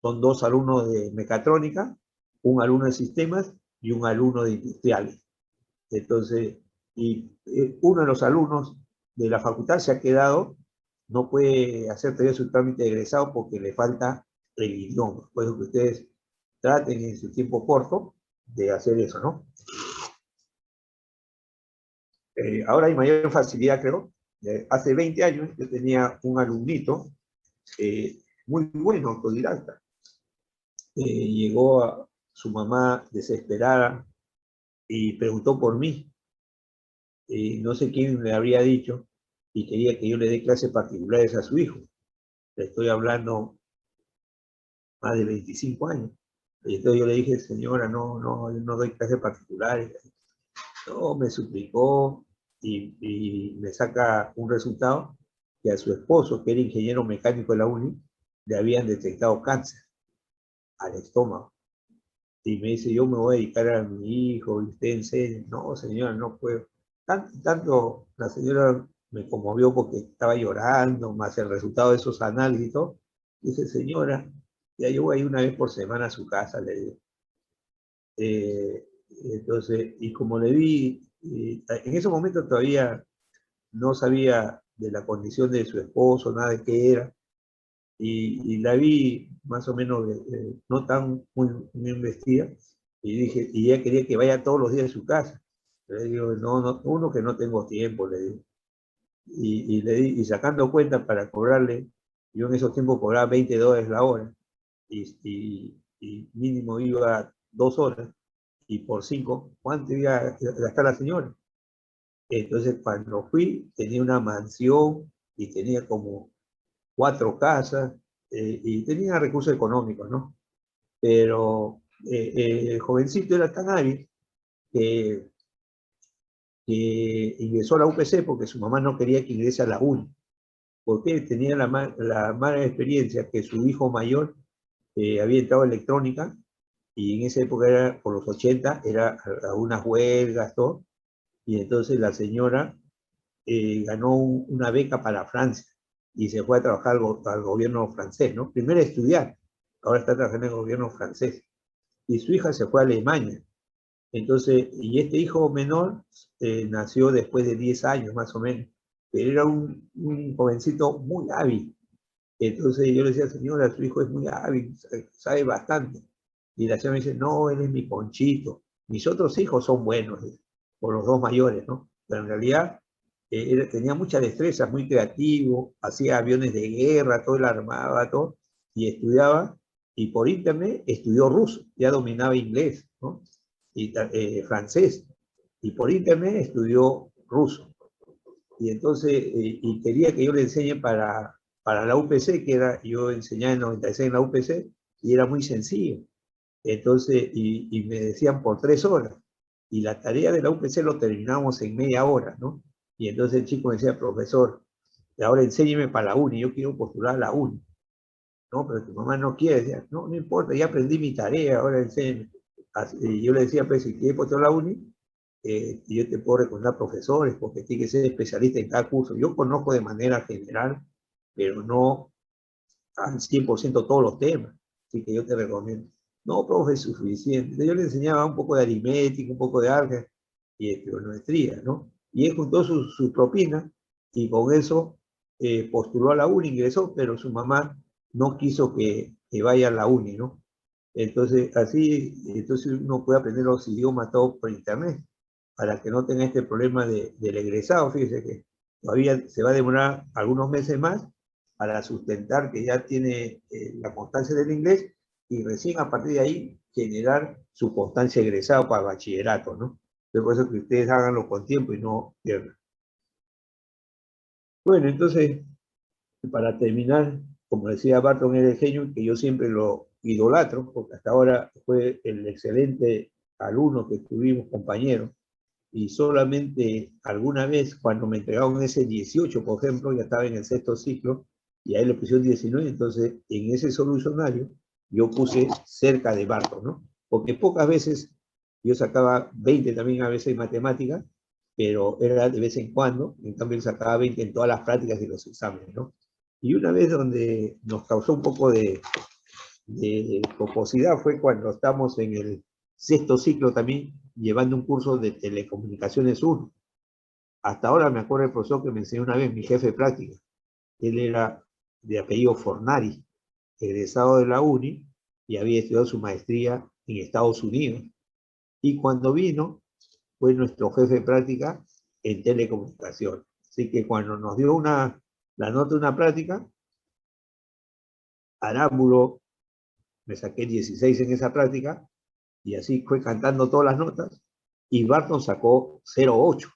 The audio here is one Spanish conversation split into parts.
son 2 alumnos de mecatrónica, un alumno de sistemas y un alumno de industriales. Entonces, uno de los alumnos de la facultad se ha quedado, no puede hacer todavía su trámite de egresado porque le falta el idioma. Por eso que ustedes traten en su tiempo corto de hacer eso, ¿no? Ahora hay mayor facilidad, creo. Hace 20 años yo tenía un alumnito muy bueno, autodidacta. Llegó a su mamá desesperada y preguntó por mí. No sé quién le habría dicho y quería que yo le dé clases particulares a su hijo. Le estoy hablando más de 25 años. Y entonces yo le dije, señora, yo no doy clases particulares. No, me suplicó y me saca un resultado que a su esposo, que era ingeniero mecánico de la UNI, le habían detectado cáncer al estómago. Y me dice, yo me voy a dedicar a mi hijo, y usted enseña. No, señora, no puedo. Tanto la señora me conmovió porque estaba llorando, más el resultado de esos análisis y todo. Dice, señora, ya yo voy una vez por semana a su casa, le digo. Entonces, y como le vi, en ese momento todavía no sabía de la condición de su esposo, nada de qué era, y la vi más o menos no tan muy vestida, y dije, y ella quería que vaya todos los días a su casa. Le digo, no, uno que no tengo tiempo, le digo. Y sacando cuenta para cobrarle, yo en esos tiempos cobraba $20 la hora, y mínimo iba 2 horas, y por 5, ¿cuánto iba a gastar la señora? Entonces, cuando fui, tenía una mansión y tenía como 4 casas y tenía recursos económicos, ¿no? Pero el jovencito era tan hábil que, que ingresó a la UPC porque su mamá no quería que ingrese a la UNI, porque tenía la mala experiencia que su hijo mayor había entrado a electrónica y en esa época, era por los 80, era algunas huelgas, todo, y entonces la señora ganó una beca para Francia y se fue a trabajar al gobierno francés, ¿no? Primero a estudiar, ahora está trabajando en el gobierno francés. Y su hija se fue a Alemania. Entonces, y este hijo menor nació después de 10 años más o menos, pero era un jovencito muy hábil. Entonces yo le decía, señora, su hijo es muy hábil, sabe bastante. Y la señora me dice, no, él es mi Ponchito. Mis otros hijos son buenos, por los 2 mayores, ¿no? Pero en realidad tenía mucha destreza, muy creativo, hacía aviones de guerra, todo él armaba, todo, y estudiaba, y por internet estudió ruso, ya dominaba inglés, ¿no? Y francés, y por internet estudió ruso. Y entonces, y quería que yo le enseñe para la UPC, que era, yo enseñaba en 96 en la UPC, y era muy sencillo. Entonces, y me decían por 3 horas. Y la tarea de la UPC lo terminamos en media hora, ¿no? Y entonces el chico me decía, profesor, ahora enséñeme para la uni, yo quiero postular a la uni. No, pero tu mamá no quiere. Decía, no importa, ya aprendí mi tarea, ahora enséñeme. Y yo le decía, pues, si quieres postular a la uni, y yo te puedo recomendar profesores, porque tiene que ser especialista en cada curso. Yo conozco de manera general, pero no al 100% todos los temas, así que yo te recomiendo. No, profe, es suficiente. Entonces yo le enseñaba un poco de aritmética, un poco de álgebra y de trigonometría, ¿no? Y él juntó su propina y con eso postuló a la uni, ingresó, pero su mamá no quiso que vaya a la uni, ¿no? Entonces, así, entonces uno puede aprender los idiomas todos por internet, para que no tenga este problema del egresado. Fíjese que todavía se va a demorar algunos meses más para sustentar que ya tiene la constancia del inglés y recién a partir de ahí generar su constancia de egresado para bachillerato, ¿no? Entonces, por eso que ustedes háganlo con tiempo y no pierdan. Bueno, entonces, para terminar, como decía Barton L. Genio, que yo siempre lo idolatro, porque hasta ahora fue el excelente alumno que tuvimos, compañero, y solamente alguna vez cuando me entregaron ese 18, por ejemplo, ya estaba en el 6º ciclo, y ahí le pusieron 19, entonces en ese solucionario yo puse cerca de Barton, ¿no? Porque pocas veces yo sacaba 20 también a veces en matemáticas, pero era de vez en cuando, en cambio él sacaba 20 en todas las prácticas y los exámenes, ¿no? Y una vez donde nos causó un poco de jocosidad fue cuando estamos en el sexto ciclo también, llevando un curso de telecomunicaciones 1. Hasta ahora me acuerdo del profesor que me enseñó una vez, mi jefe de práctica. Él era de apellido Fornari, egresado de la UNI, y había estudiado su maestría en Estados Unidos. Y cuando vino, fue nuestro jefe de práctica en telecomunicación. Así que cuando nos dio la nota de una práctica, Arámbulo, me saqué 16 en esa práctica, y así fue cantando todas las notas, y Barton sacó 0,8.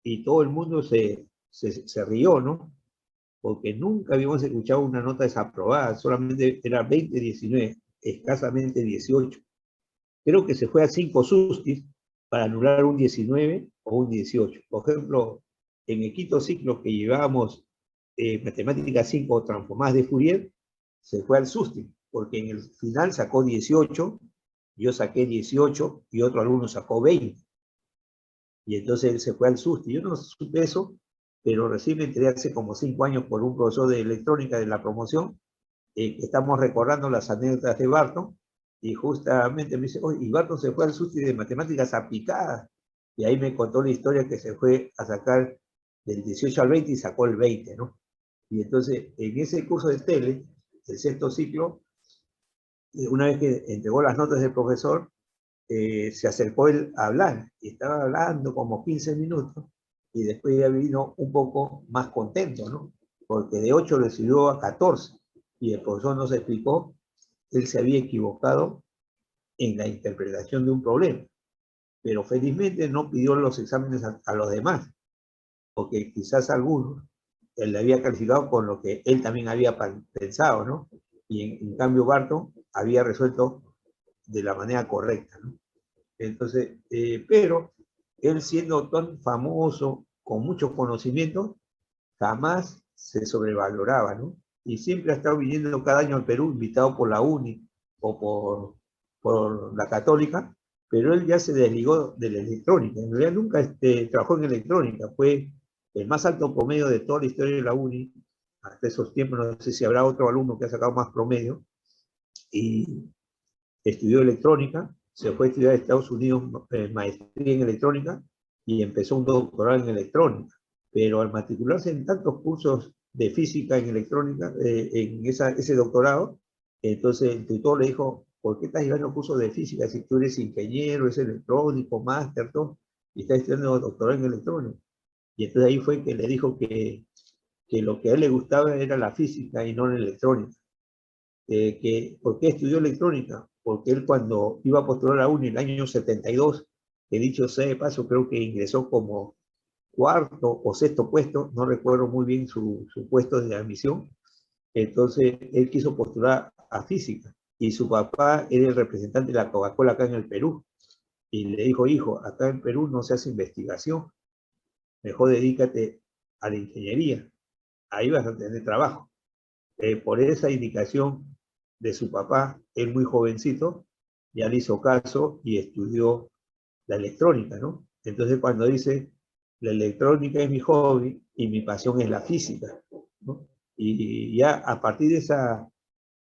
Y todo el mundo se rió, ¿no? Porque nunca habíamos escuchado una nota desaprobada, solamente era 20-19, escasamente 18. Creo que se fue a 5 sustis para anular un 19 o un 18. Por ejemplo, en el quinto ciclo que llevábamos matemática 5 transformadas de Fourier, se fue al sustis, porque en el final sacó 18, yo saqué 18 y otro alumno sacó 20. Y entonces él se fue al sustis. Yo no supe eso, pero recién me enteré hace como 5 años por un profesor de electrónica de la promoción, que estamos recordando las anécdotas de Barton, y justamente me dice, oye, y Barton se fue al sustis de matemáticas aplicadas, y ahí me contó la historia que se fue a sacar del 18 al 20 y sacó el 20, ¿no? Y entonces, en ese curso de tele, el sexto ciclo, una vez que entregó las notas del profesor, se acercó él a hablar, y estaba hablando como 15 minutos, y después ya vino un poco más contento, ¿no? Porque de 8 le subió a 14, y el profesor nos explicó que él se había equivocado en la interpretación de un problema, pero felizmente no pidió los exámenes a los demás, porque quizás algunos él le había calificado con lo que él también había pensado, ¿no? Y en cambio Barton había resuelto de la manera correcta, ¿no? Entonces, pero él siendo tan famoso, con muchos conocimientos, jamás se sobrevaloraba, ¿no? Y siempre ha estado viniendo cada año al Perú, invitado por la UNI o por la Católica, pero él ya se desligó de la electrónica. En realidad nunca trabajó en electrónica, fue el más alto promedio de toda la historia de la UNI, hasta esos tiempos. No sé si habrá otro alumno que ha sacado más promedio, y estudió electrónica, se fue a estudiar a Estados Unidos maestría en electrónica, y empezó un doctorado en electrónica. Pero al matricularse en tantos cursos de física en electrónica, en ese doctorado, entonces el tutor le dijo, ¿por qué estás llevando cursos de física si tú eres ingeniero, eres electrónico, máster, todo, y estás estudiando doctorado en electrónica? Y entonces ahí fue que le dijo que lo que a él le gustaba era la física y no la electrónica. ¿Por qué estudió electrónica? Porque él, cuando iba a postular a la UNI en el año 72, que dicho sea de paso, creo que ingresó como cuarto o sexto puesto, no recuerdo muy bien su puesto de admisión. Entonces él quiso postular a física, y su papá era el representante de la Coca-Cola acá en el Perú, y le dijo, hijo, acá en Perú no se hace investigación, mejor dedícate a la ingeniería, ahí vas a tener trabajo. Por esa indicación de su papá, él muy jovencito, ya le hizo caso y estudió la electrónica, ¿no? Entonces cuando dice, la electrónica es mi hobby y mi pasión es la física, ¿no? Y ya a partir de ese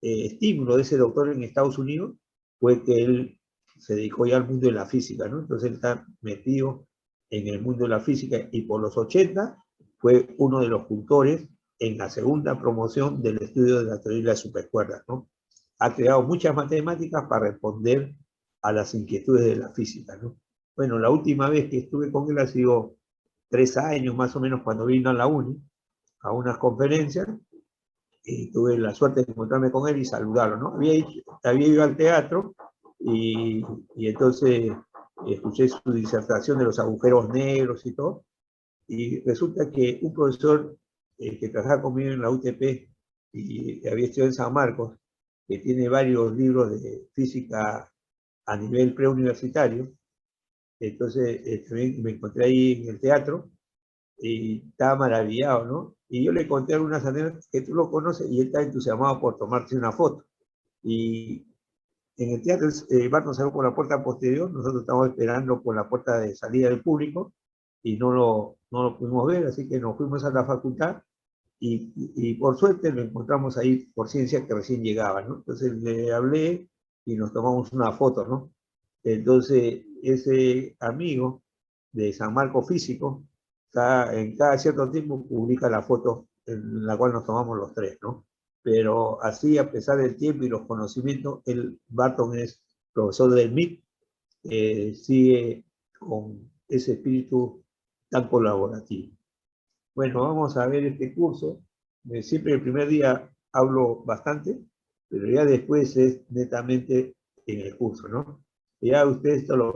estímulo de ese doctor en Estados Unidos, fue que él se dedicó ya al mundo de la física, ¿no? Entonces él está metido en el mundo de la física, y por los 80 fue uno de los cultores en la segunda promoción del estudio de la teoría de las supercuerdas, ¿no? Ha creado muchas matemáticas para responder a las inquietudes de la física, ¿no? Bueno, la última vez que estuve con él ha sido 3 años más o menos, cuando vino a la UNI a unas conferencias, y tuve la suerte de encontrarme con él y saludarlo, ¿no? Había ido al teatro, y entonces escuché su disertación de los agujeros negros y todo, y resulta que un profesor que trabaja conmigo en la UTP y que había estudiado en San Marcos, que tiene varios libros de física a nivel preuniversitario, entonces también me encontré ahí en el teatro, y estaba maravillado, ¿no? Y yo le conté algunas anécdotas que tú lo conoces, y él está entusiasmado por tomarse una foto. Y en el teatro, Barton salió por la puerta posterior, nosotros estábamos esperando por la puerta de salida del público, y no lo pudimos ver, así que nos fuimos a la facultad, y por suerte lo encontramos ahí por ciencia que recién llegaba, ¿no? Entonces le hablé y nos tomamos una foto, ¿no? Entonces ese amigo de San Marco Físico, en cada cierto tiempo publica la foto en la cual nos tomamos los tres, ¿no? Pero así, a pesar del tiempo y los conocimientos, Barton es profesor del MIT, sigue con ese espíritu tan colaborativo. Bueno, vamos a ver este curso. Siempre el primer día hablo bastante, pero ya después es netamente en el curso, ¿no? Ya ustedes esto lo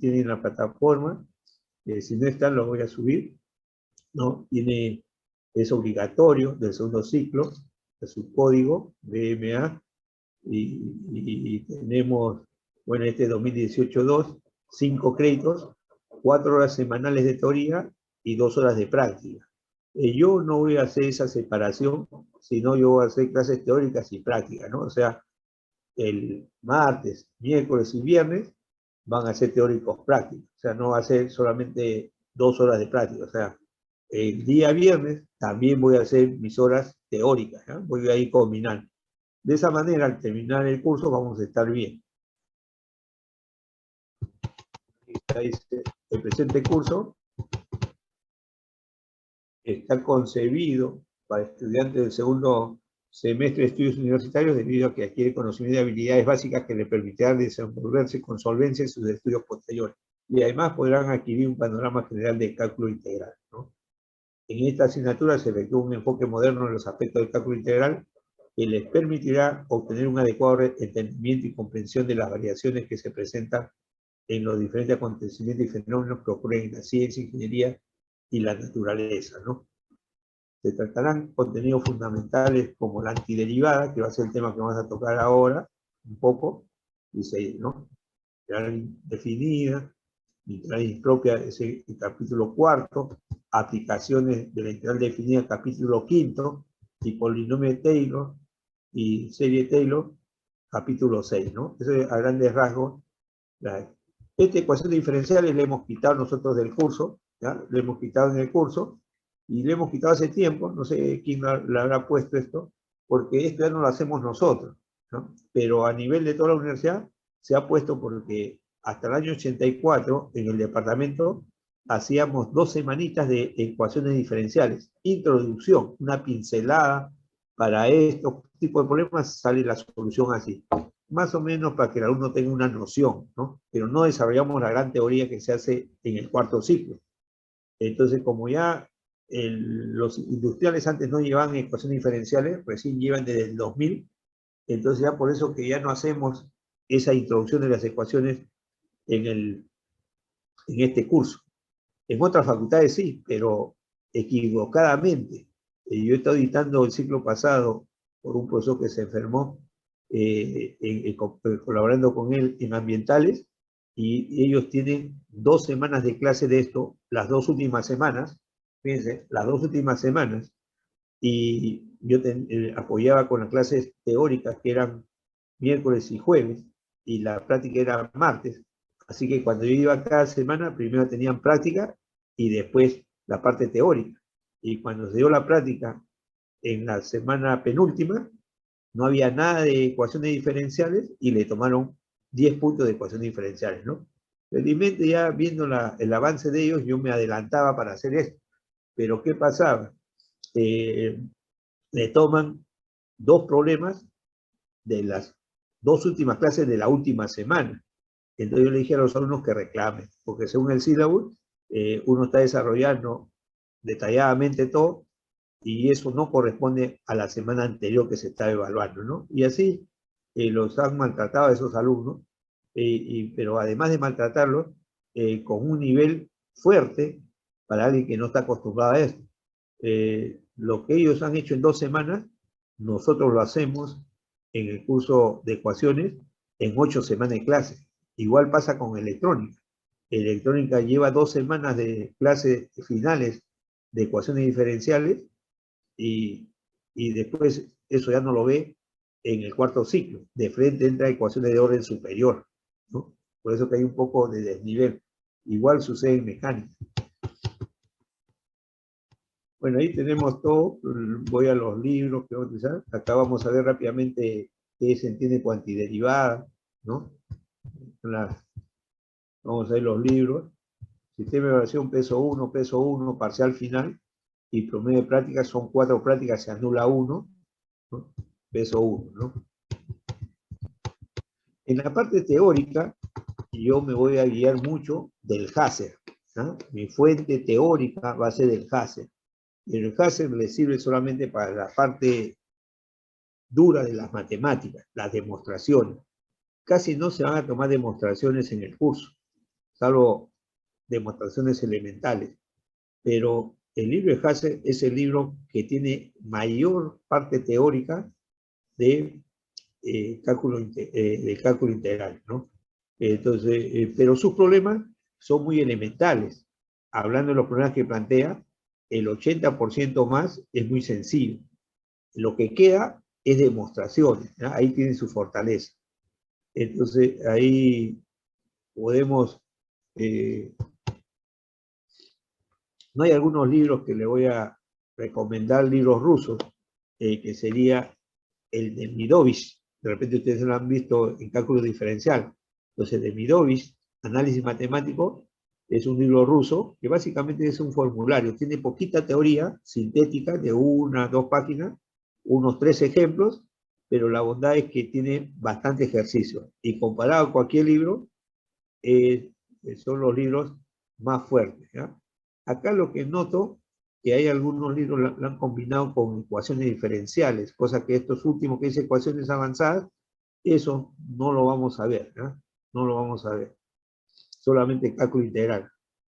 tienen en la plataforma. Si no están, lo voy a subir, ¿no? Es obligatorio del segundo ciclo, es su código BMA, y tenemos, bueno, este 2018-2, 5 créditos, 4 horas semanales de teoría y 2 horas de práctica. Yo no voy a hacer esa separación, sino yo voy a hacer clases teóricas y prácticas, ¿no? O sea, el martes, miércoles y viernes van a ser teóricos prácticos, o sea, no va a ser solamente 2 horas de práctica, o sea, el día viernes también voy a hacer mis horas teóricas, ¿no? Voy a ir combinando. De esa manera, al terminar el curso, vamos a estar bien. El presente curso está concebido para estudiantes del segundo semestre de estudios universitarios debido a que adquiere conocimiento y habilidades básicas que le permitirán desenvolverse con solvencia en sus estudios posteriores. Y además podrán adquirir un panorama general de cálculo integral, ¿no? En esta asignatura se efectúa un enfoque moderno en los aspectos del cálculo integral que les permitirá obtener un adecuado entendimiento y comprensión de las variaciones que se presentan en los diferentes acontecimientos y fenómenos que ocurren en la ciencia, ingeniería y la naturaleza, ¿no? Se tratarán contenidos fundamentales como la antiderivada, que va a ser el tema que vamos a tocar ahora, un poco, dice, ¿no? Integral definida, integral impropia, es el capítulo 4, aplicaciones de la integral definida, capítulo 5, y polinomio de Taylor y serie Taylor, capítulo 6, ¿no? Eso es a grandes rasgos. Esta ecuación de diferenciales le hemos quitado nosotros del curso, ¿ya? Le hemos quitado en el curso, y le hemos quitado hace tiempo, no sé quién le habrá puesto esto, porque esto ya no lo hacemos nosotros, ¿no? Pero a nivel de toda la universidad se ha puesto porque hasta el año 84 en el departamento hacíamos 2 semanitas de ecuaciones diferenciales, introducción, una pincelada para estos tipos de problemas, sale la solución así. Más o menos para que el alumno tenga una noción, ¿no? Pero no desarrollamos la gran teoría que se hace en el cuarto ciclo. Entonces, como ya los industriales antes no llevaban ecuaciones diferenciales, recién llevan desde el 2000, entonces ya por eso que ya no hacemos esa introducción de las ecuaciones en este curso. En otras facultades sí, pero equivocadamente. Yo he estado dictando el ciclo pasado por un profesor que se enfermó, colaborando con él en ambientales, y ellos tienen 2 semanas de clase de esto, las 2 últimas semanas, fíjense, las 2 últimas semanas, y yo apoyaba con las clases teóricas que eran miércoles y jueves, y la práctica era martes. Así que cuando yo iba cada semana, primero tenían práctica y después la parte teórica. Y cuando se dio la práctica en la semana penúltima, no había nada de ecuaciones diferenciales y le tomaron 10 puntos de ecuaciones diferenciales, ¿no? Felizmente ya viendo el avance de ellos, yo me adelantaba para hacer esto. Pero ¿qué pasaba? Le toman 2 problemas de las 2 últimas clases de la última semana. Entonces yo le dije a los alumnos que reclamen, porque según el sílabo, uno está desarrollando detalladamente todo, y eso no corresponde a la semana anterior que se está evaluando, ¿no? Y así los han maltratado a esos alumnos, pero además de maltratarlos, con un nivel fuerte para alguien que no está acostumbrado a esto. Lo que ellos han hecho en 2 semanas, nosotros lo hacemos en el curso de ecuaciones en 8 semanas de clase. Igual pasa con electrónica. Electrónica lleva 2 semanas de clases finales de ecuaciones diferenciales, y después eso ya no lo ve en el cuarto ciclo. De frente entra ecuaciones de orden superior, ¿no? Por eso que hay un poco de desnivel. Igual sucede en mecánica. Bueno, ahí tenemos todo. Voy a los libros que vamos a utilizar. Acá vamos a ver rápidamente qué se entiende por antiderivada, ¿no? Vamos a ver los libros. Sistema de evaluación peso 1, parcial final, y promedio de prácticas son 4 prácticas, se anula 1, ¿no? Peso 1, ¿no? En la parte teórica, yo me voy a guiar mucho del Haser, ¿no? Mi fuente teórica va a ser el Haser. Y el Haser le sirve solamente para la parte dura de las matemáticas, las demostraciones. Casi no se van a tomar demostraciones en el curso, salvo demostraciones elementales. Pero el libro de Haser es el libro que tiene mayor parte teórica de cálculo integral, ¿no? Entonces, pero sus problemas son muy elementales. Hablando de los problemas que plantea, el 80% más es muy sencillo. Lo que queda es demostraciones, ¿no? Ahí tiene su fortaleza. Entonces, ahí podemos... no hay algunos libros que le voy a recomendar, libros rusos, que sería el de Midovich. De repente ustedes lo han visto en cálculo diferencial. Entonces, de Midovich, Análisis Matemático, es un libro ruso que básicamente es un formulario. Tiene poquita teoría sintética de 1 a 2 páginas, unos 3 ejemplos, pero la bondad es que tiene bastante ejercicio. Y comparado a cualquier libro, son los libros más fuertes, ¿ya? Acá lo que noto, que hay algunos libros lo han combinado con ecuaciones diferenciales, cosa que estos últimos que dice ecuaciones avanzadas, eso no lo vamos a ver, ¿no? No lo vamos a ver. Solamente cálculo integral.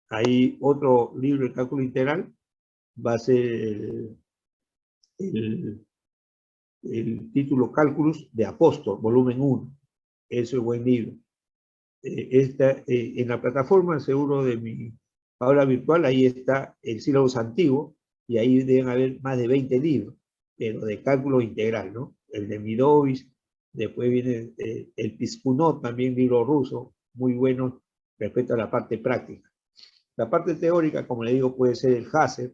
Hay otro libro de cálculo integral, va a ser el título Cálculos de Apóstol, volumen 1. Eso es buen libro. En la plataforma, seguro de mi aula virtual, ahí está el sílabus antiguo, y ahí deben haber más de 20 libros, pero de cálculo integral, ¿no? El de Midovich, después viene el Piskunov, también libro ruso, muy bueno respecto a la parte práctica. La parte teórica, como le digo, puede ser el Haser,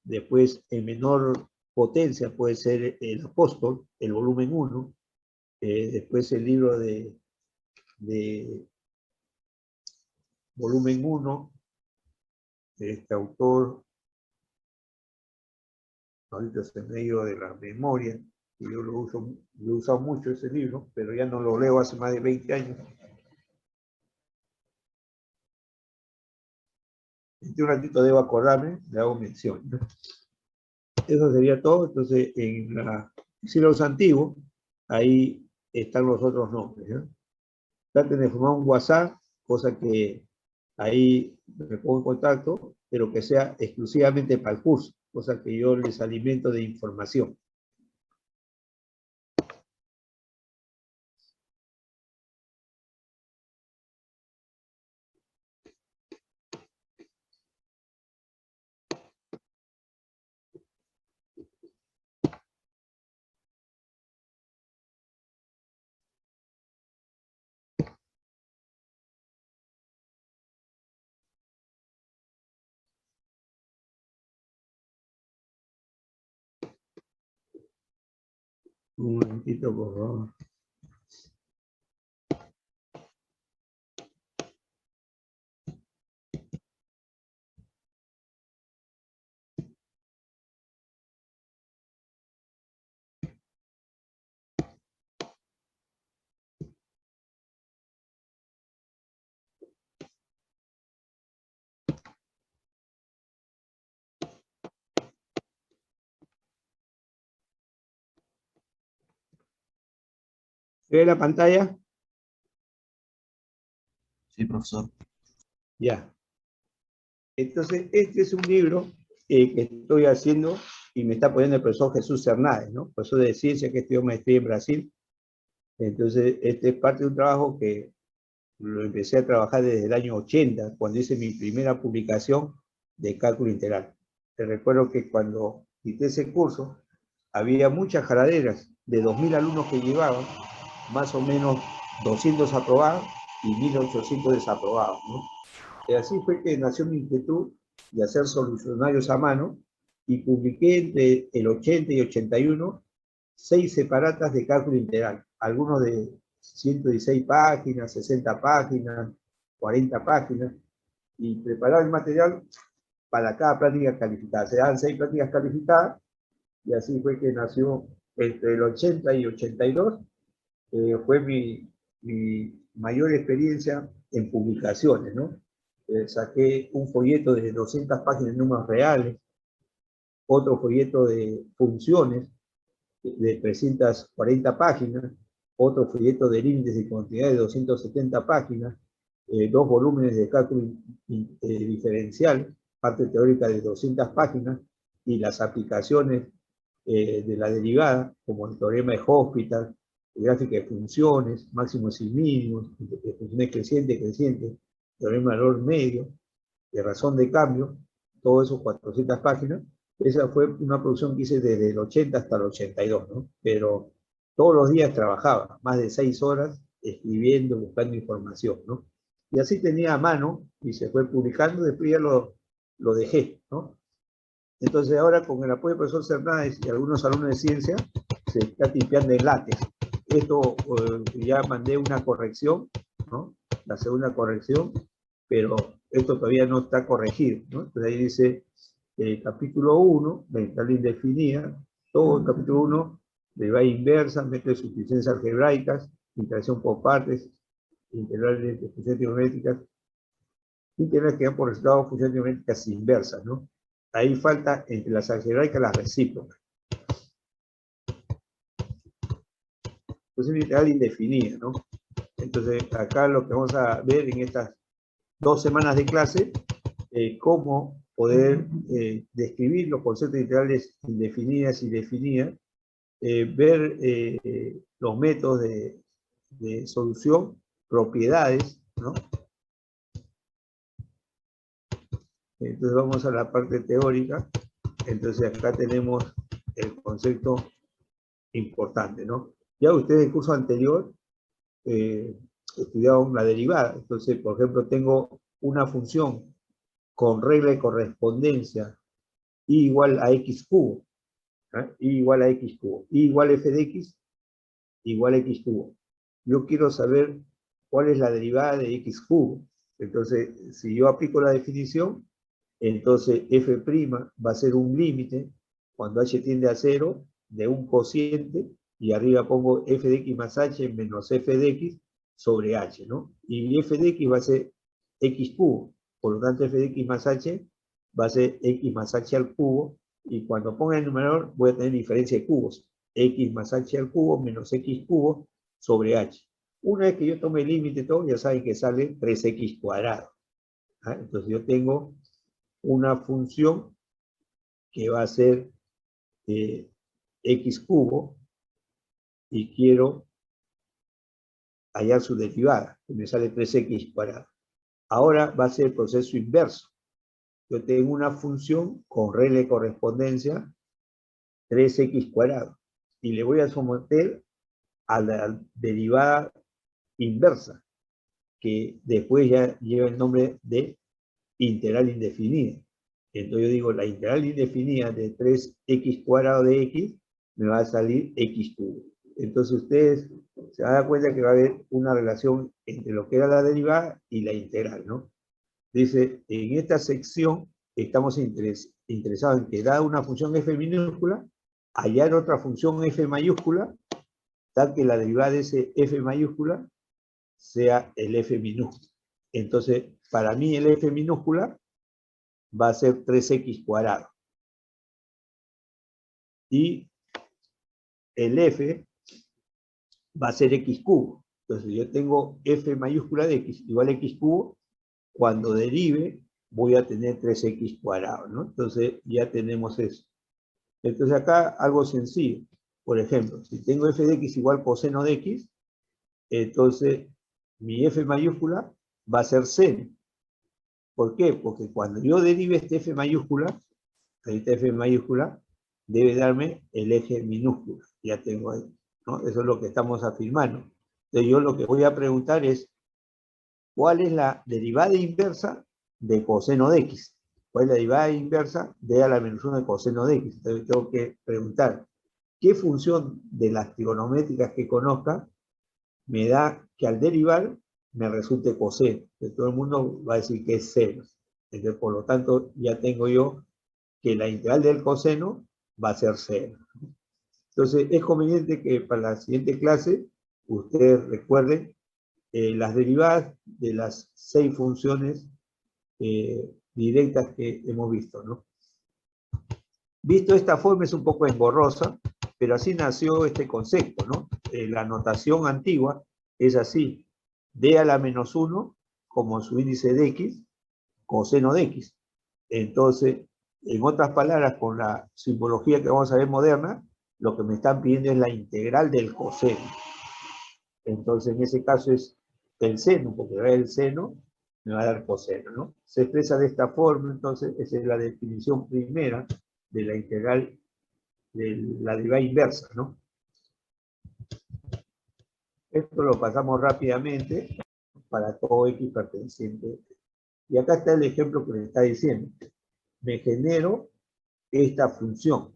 después en menor potencia puede ser el Apóstol, el volumen 1, después el libro de volumen 1, de este autor, ahorita se me ha ido de la memoria, y yo lo he usado mucho ese libro, pero ya no lo leo hace más de 20 años. En un ratito debo acordarme, le hago mención, ¿no? Eso sería todo. Entonces, en la sílabus antiguo, ahí están los otros nombres, ¿no? Traten de formar un WhatsApp, cosa que ahí me pongo en contacto, pero que sea exclusivamente para el curso, cosa que yo les alimento de información. Un momentito, por favor. ¿Ve la pantalla? Sí, profesor. Ya. Entonces, este es un libro que estoy haciendo y me está poniendo el profesor Jesús Hernández, ¿no? Profesor de ciencia que estudió maestría en Brasil. Entonces, este es parte de un trabajo que lo empecé a trabajar desde el año 80, cuando hice mi primera publicación de cálculo integral. Te recuerdo que cuando hice ese curso, había muchas jaladeras de 2.000 alumnos que llevaban, más o menos 200 aprobados y 1.800 desaprobados, ¿no? Y así fue que nació mi inquietud de hacer solucionarios a mano, y publiqué entre el 80 y 81 6 separatas de cálculo integral, algunos de 116 páginas, 60 páginas, 40 páginas, y preparaba el material para cada práctica calificada. Se dan 6 prácticas calificadas, y así fue que nació entre el 80 y 82, fue mi mayor experiencia en publicaciones, ¿no? Saqué un folleto de 200 páginas de números reales, otro folleto de funciones de 340 páginas, otro folleto de límites de continuidad de 270 páginas, 2 volúmenes de cálculo diferencial, parte teórica de 200 páginas, y las aplicaciones de la derivada, como el teorema de Hospital, gráfica de funciones, máximos y mínimos, de funciones crecientes, teorema de valor medio, de razón de cambio, todo eso 400 páginas. Esa fue una producción que hice desde el 80 hasta el 82, ¿no? Pero todos los días trabajaba, más de 6 horas, escribiendo, buscando información, ¿no? Y así tenía a mano, y se fue publicando, después ya lo dejé, ¿no? Entonces ahora, con el apoyo del profesor Cernández y algunos alumnos de ciencia, se está tipeando en látex. Esto ya mandé una corrección, ¿no? La segunda corrección, pero esto todavía no está corregido, ¿no? Entonces ahí dice, capítulo 1, la integral indefinida, todo el capítulo 1, derivada inversa, método de suficiencias algebraicas, integración por partes, integrales de funciones trigonométricas, integrales que dan por resultado funciones trigonométricas inversas, ¿no? Ahí falta entre las algebraicas las recíprocas. Entonces, una integral indefinida, ¿no? Entonces, acá lo que vamos a ver en estas 2 semanas de clase, cómo poder describir los conceptos de integrales indefinidas y definidas, ver los métodos de solución, propiedades, ¿no? Entonces vamos a la parte teórica. Entonces acá tenemos el concepto importante, ¿no? Ya ustedes en el curso anterior estudiaron la derivada. Entonces, por ejemplo, tengo una función con regla de correspondencia y igual a x cubo, y igual a x cubo, y igual a f de x, igual a x cubo. Yo quiero saber cuál es la derivada de x cubo. Entonces, si yo aplico la definición, entonces f' va a ser un límite cuando h tiende a 0 de un cociente, y arriba pongo f de x más h menos f de x sobre h, ¿no? Y f de x va a ser x cubo, por lo tanto f de x más h va a ser x más h al cubo, y cuando ponga el numerador voy a tener diferencia de cubos, x más h al cubo menos x cubo sobre h. Una vez que yo tome el límite todo, ya saben que sale 3x cuadrado. Entonces yo tengo una función que va a ser x cubo, y quiero hallar su derivada, que me sale 3x cuadrado. Ahora va a ser el proceso inverso. Yo tengo una función con regla de correspondencia 3x cuadrado, y le voy a someter a la derivada inversa, que después ya lleva el nombre de integral indefinida. Entonces yo digo, la integral indefinida de 3x cuadrado de x me va a salir x cubo. Entonces ustedes se van a dar cuenta que va a haber una relación entre lo que era la derivada y la integral, ¿no? Dice, en esta sección estamos interesados en que, dada una función f minúscula, hallar otra función f mayúscula, tal que la derivada de ese f mayúscula sea el f minúscula. Entonces, para mí el f minúscula va a ser 3x cuadrado. Y el f va a ser x cubo. Entonces yo tengo f mayúscula de x igual a x cubo. Cuando derive voy a tener 3x cuadrado, ¿no? Entonces ya tenemos eso. Entonces acá algo sencillo. Por ejemplo, si tengo f de x igual coseno de x, entonces mi f mayúscula va a ser seno. ¿Por qué? Porque cuando yo derive este f mayúscula, esta f mayúscula debe darme el eje minúsculo. Ya tengo ahí, ¿no? Eso es lo que estamos afirmando. Entonces yo lo que voy a preguntar es, ¿cuál es la derivada inversa de coseno de x? ¿Cuál es la derivada inversa de a la menos 1 de coseno de x? Entonces tengo que preguntar, ¿qué función de las trigonométricas que conozca me da que al derivar me resulte coseno? Entonces todo el mundo va a decir que es 0. Entonces, por lo tanto, ya tengo yo que la integral del coseno va a ser 0. Entonces, es conveniente que para la siguiente clase ustedes recuerden las derivadas de las 6 funciones directas que hemos visto, ¿no? Visto esta forma es un poco engorrosa, pero así nació este concepto, ¿no? La notación antigua es así: d a la menos 1 como su índice de x, coseno de x. Entonces, en otras palabras, con la simbología que vamos a ver moderna, lo que me están pidiendo es la integral del coseno. Entonces, en ese caso es el seno, porque el seno me va a dar coseno, ¿no? Se expresa de esta forma, entonces, esa es la definición primera de la integral de la derivada inversa, ¿no? Esto lo pasamos rápidamente para todo x perteneciente. Y acá está el ejemplo que le está diciendo. Me genero esta función,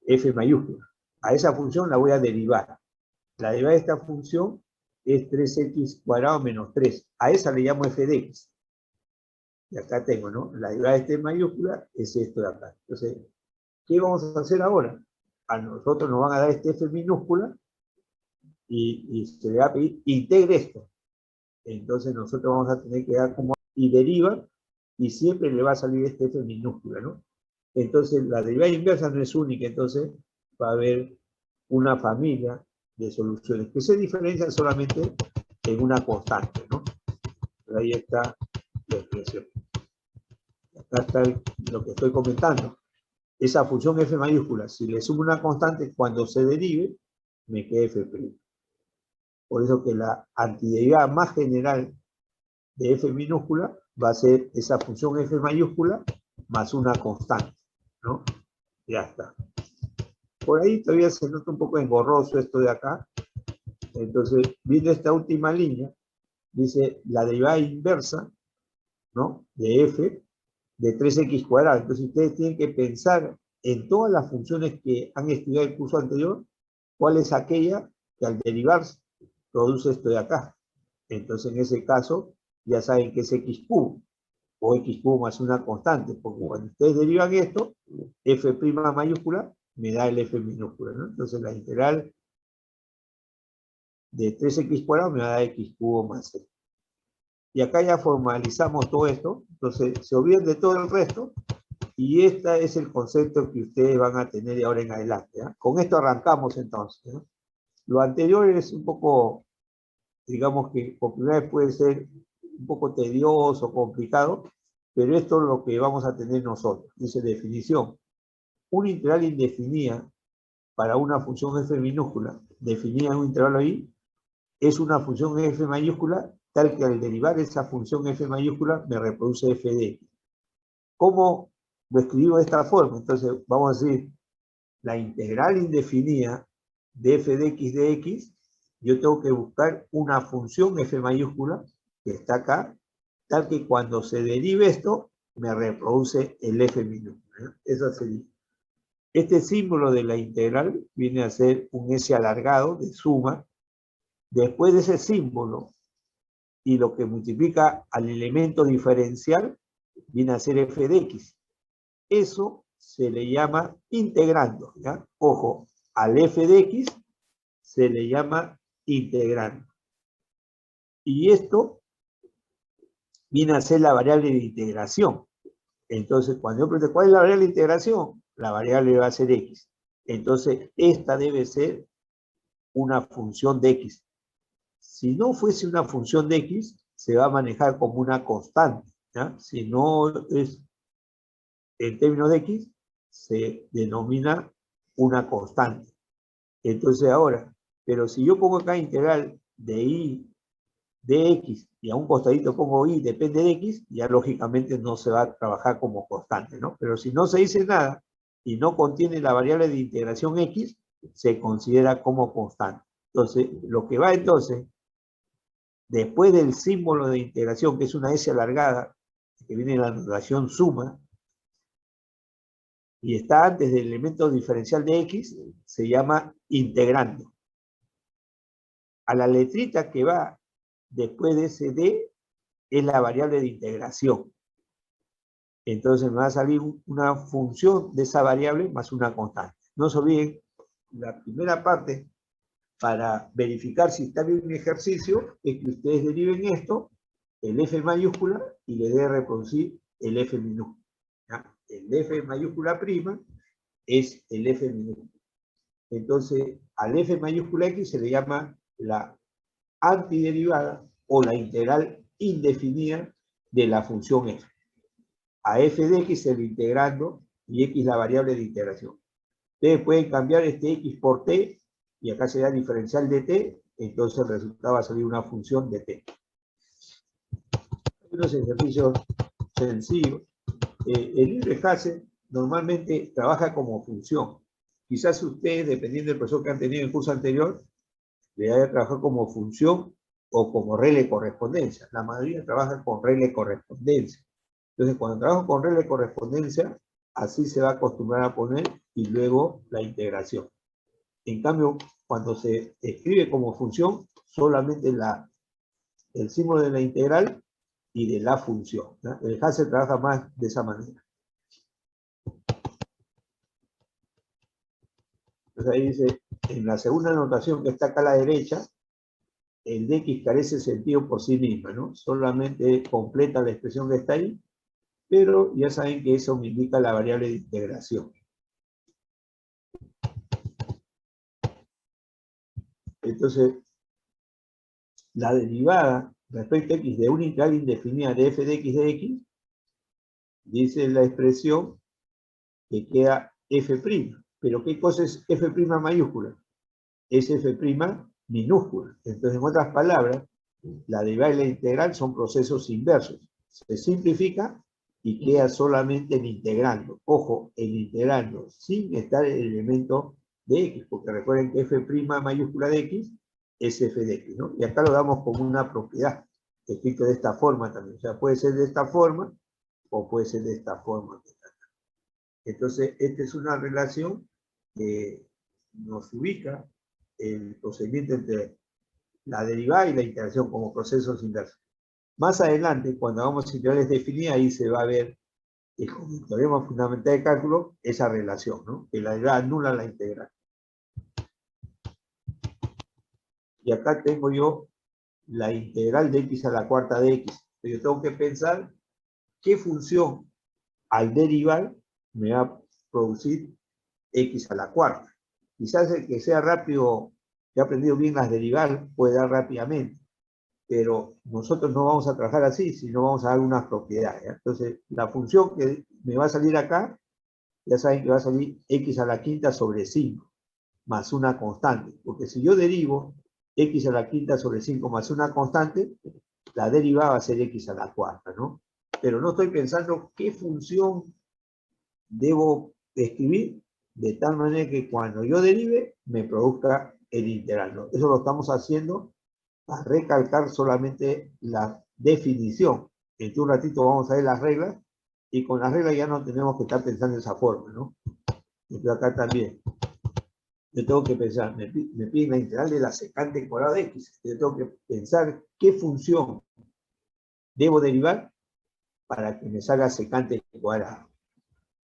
f mayúscula. A esa función la voy a derivar. La derivada de esta función es 3x cuadrado menos 3. A esa le llamo f de x. Y acá tengo, ¿no? La derivada de este mayúscula es esto de acá. Entonces, ¿qué vamos a hacer ahora? A nosotros nos van a dar este f minúscula y se le va a pedir integre esto. Entonces nosotros vamos a tener que dar como y deriva, y siempre le va a salir este f minúscula, ¿no? Entonces la derivada inversa no es única, entonces va a haber una familia de soluciones que se diferencian solamente en una constante, ¿no? Pero ahí está la expresión. Acá está lo que estoy comentando. Esa función f mayúscula, si le sumo una constante, cuando se derive, me queda f'. Por eso que la antiderivada más general de f minúscula va a ser esa función f mayúscula más una constante, ¿no? Ya está. Por ahí todavía se nota un poco engorroso esto de acá. Entonces, viendo esta última línea, dice la derivada inversa, ¿no? De f de 3x cuadrado. Entonces, ustedes tienen que pensar en todas las funciones que han estudiado el curso anterior, cuál es aquella que al derivarse produce esto de acá. Entonces, en ese caso, ya saben que es x cubo, o x cubo más una constante, porque cuando ustedes derivan esto, f' mayúscula me da el f minúscula, ¿no? Entonces, la integral de 3x cuadrado me va a dar x cubo más c. Y acá ya formalizamos todo esto, entonces se olvidan de todo el resto, y este es el concepto que ustedes van a tener de ahora en adelante, ¿eh? Con esto arrancamos entonces, ¿no? Lo anterior es un poco, digamos que por primera vez puede ser un poco tedioso, complicado, pero esto es lo que vamos a tener nosotros. Dice definición: una integral indefinida para una función f minúscula, definida en un intervalo ahí, es una función f mayúscula tal que al derivar esa función f mayúscula me reproduce f de x. ¿Cómo lo escribimos de esta forma? Entonces vamos a decir, la integral indefinida de f de x, yo tengo que buscar una función f mayúscula, que está acá, tal que cuando se derive esto, me reproduce el f minúscula, ¿no? Eso sería. Este símbolo de la integral viene a ser un s alargado de suma. Después de ese símbolo y lo que multiplica al elemento diferencial, viene a ser f de x. Eso se le llama integrando, ¿ya? Ojo, al f de x se le llama integrando. Y esto viene a ser la variable de integración. Entonces, cuando yo pregunto, ¿cuál es la variable de integración? La variable va a ser x. Entonces, esta debe ser una función de x. Si no fuese una función de x, se va a manejar como una constante, ¿ya? Si no es en términos de x, se denomina una constante. Entonces ahora, pero si yo pongo acá integral de y de x y a un costadito pongo y depende de x, ya lógicamente no se va a trabajar como constante, ¿no? Pero si no se dice nada y no contiene la variable de integración x, se considera como constante. Entonces, lo que va entonces, después del símbolo de integración, que es una S alargada, que viene en la notación suma, y está antes del elemento diferencial de x, se llama integrando. A la letrita que va después de ese d es la variable de integración. Entonces me va a salir una función de esa variable más una constante. No se olviden, la primera parte, para verificar si está bien un ejercicio, es que ustedes deriven esto, el f mayúscula, y le debe reproducir el f minúscula. ¿Ya? El f mayúscula prima es el f minúscula. Entonces, al f mayúscula x se le llama la antiderivada o la integral indefinida de la función f. A f de x el integrando y x la variable de integración. Ustedes pueden cambiar este x por t, y acá será diferencial de t, entonces el resultado va a salir una función de t. Unos ejercicios sencillos. El libre Hasse normalmente trabaja como función. Quizás ustedes, dependiendo del profesor que han tenido en el curso anterior, le haya trabajado como función o como regla de correspondencia. La mayoría trabaja con regla de correspondencia. Entonces, cuando trabajo con regla de correspondencia, así se va a acostumbrar a poner y luego la integración. En cambio, cuando se escribe como función, solamente el símbolo de la integral y de la función, ¿no? El Hasse trabaja más de esa manera. Entonces ahí dice, en la segunda notación que está acá a la derecha, el dx carece de sentido por sí misma, ¿no? Solamente completa la expresión que está ahí, pero ya saben que eso me indica la variable de integración. Entonces, la derivada respecto a x de una integral indefinida de f de x, dice la expresión que queda f'. ¿Pero qué cosa es f' mayúscula? Es f' minúscula. Entonces, en otras palabras, la derivada y la integral son procesos inversos. Se simplifica y queda solamente en integrando. Ojo, en integrando, sin estar el elemento de x, porque recuerden que f' mayúscula de x es f de x, ¿no? Y acá lo damos como una propiedad, escrito de esta forma también. O sea, puede ser de esta forma o puede ser de esta forma. Entonces, esta es una relación que nos ubica el procedimiento entre la derivada y la integración como procesos inversos. Más adelante, cuando hagamos integrales definidas, ahí se va a ver, como el teorema fundamental de cálculo, esa relación, ¿no? Que la derivada anula la integral. Y acá tengo yo la integral de x a la cuarta de x. Yo tengo que pensar qué función al derivar me va a producir x a la cuarta. Quizás el que sea rápido, que ha aprendido bien las derivadas, puede dar rápidamente. Pero nosotros no vamos a trabajar así, sino vamos a dar unas propiedades. ¿Ya? Entonces, la función que me va a salir acá, ya saben que va a salir x a la quinta sobre 5, más una constante. Porque si yo derivo x a la quinta sobre 5 más una constante, la derivada va a ser x a la cuarta, ¿no? Pero no estoy pensando qué función debo escribir de tal manera que cuando yo derive, me produzca el integral, ¿no? Eso lo estamos haciendo a recalcar solamente la definición. En un ratito vamos a ver las reglas, y con las reglas ya no tenemos que estar pensando de esa forma, ¿no? Entonces acá también, yo tengo que pensar, me piden la integral de la secante cuadrada de x, yo tengo que pensar qué función debo derivar para que me salga secante cuadrada.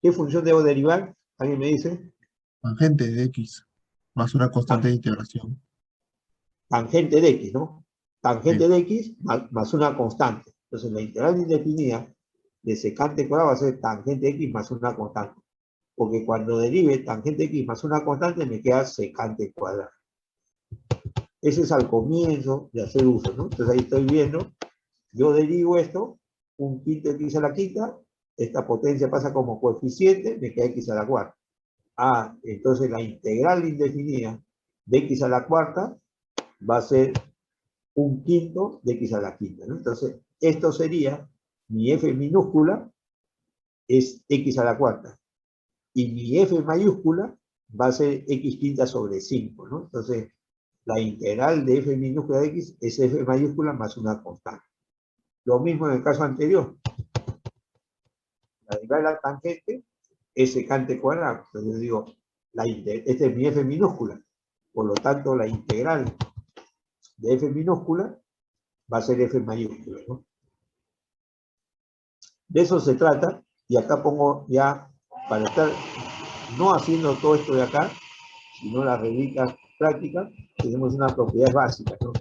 ¿Qué función debo derivar? ¿Alguien me dice? Tangente de x más una constante de Tan- integración. Tangente de x, ¿no? Sí. Tangente de x más una constante. Entonces la integral indefinida de secante cuadrada va a ser tangente de x más una constante. Porque cuando derive tangente de x más una constante me queda secante cuadrada. Ese es al comienzo de hacer uso, ¿no? Entonces ahí estoy viendo, yo derivo esto, un quinto de x a la quinta, esta potencia pasa como coeficiente, me queda x a la cuarta. Ah, entonces la integral indefinida de x a la cuarta va a ser un quinto de x a la quinta, ¿no? Entonces, esto sería, mi f minúscula es x a la cuarta, y mi f mayúscula va a ser x quinta sobre 5, ¿no? Entonces, la integral de f minúscula de x es f mayúscula más una constante. Lo mismo en el caso anterior. La derivada de la tangente es secante cuadrado. Entonces digo, este es mi f minúscula. Por lo tanto, la integral de f minúscula va a ser f mayúscula, ¿no? De eso se trata, y acá pongo ya, para estar no haciendo todo esto de acá, sino las reglitas prácticas, tenemos unas propiedades básicas, ¿no?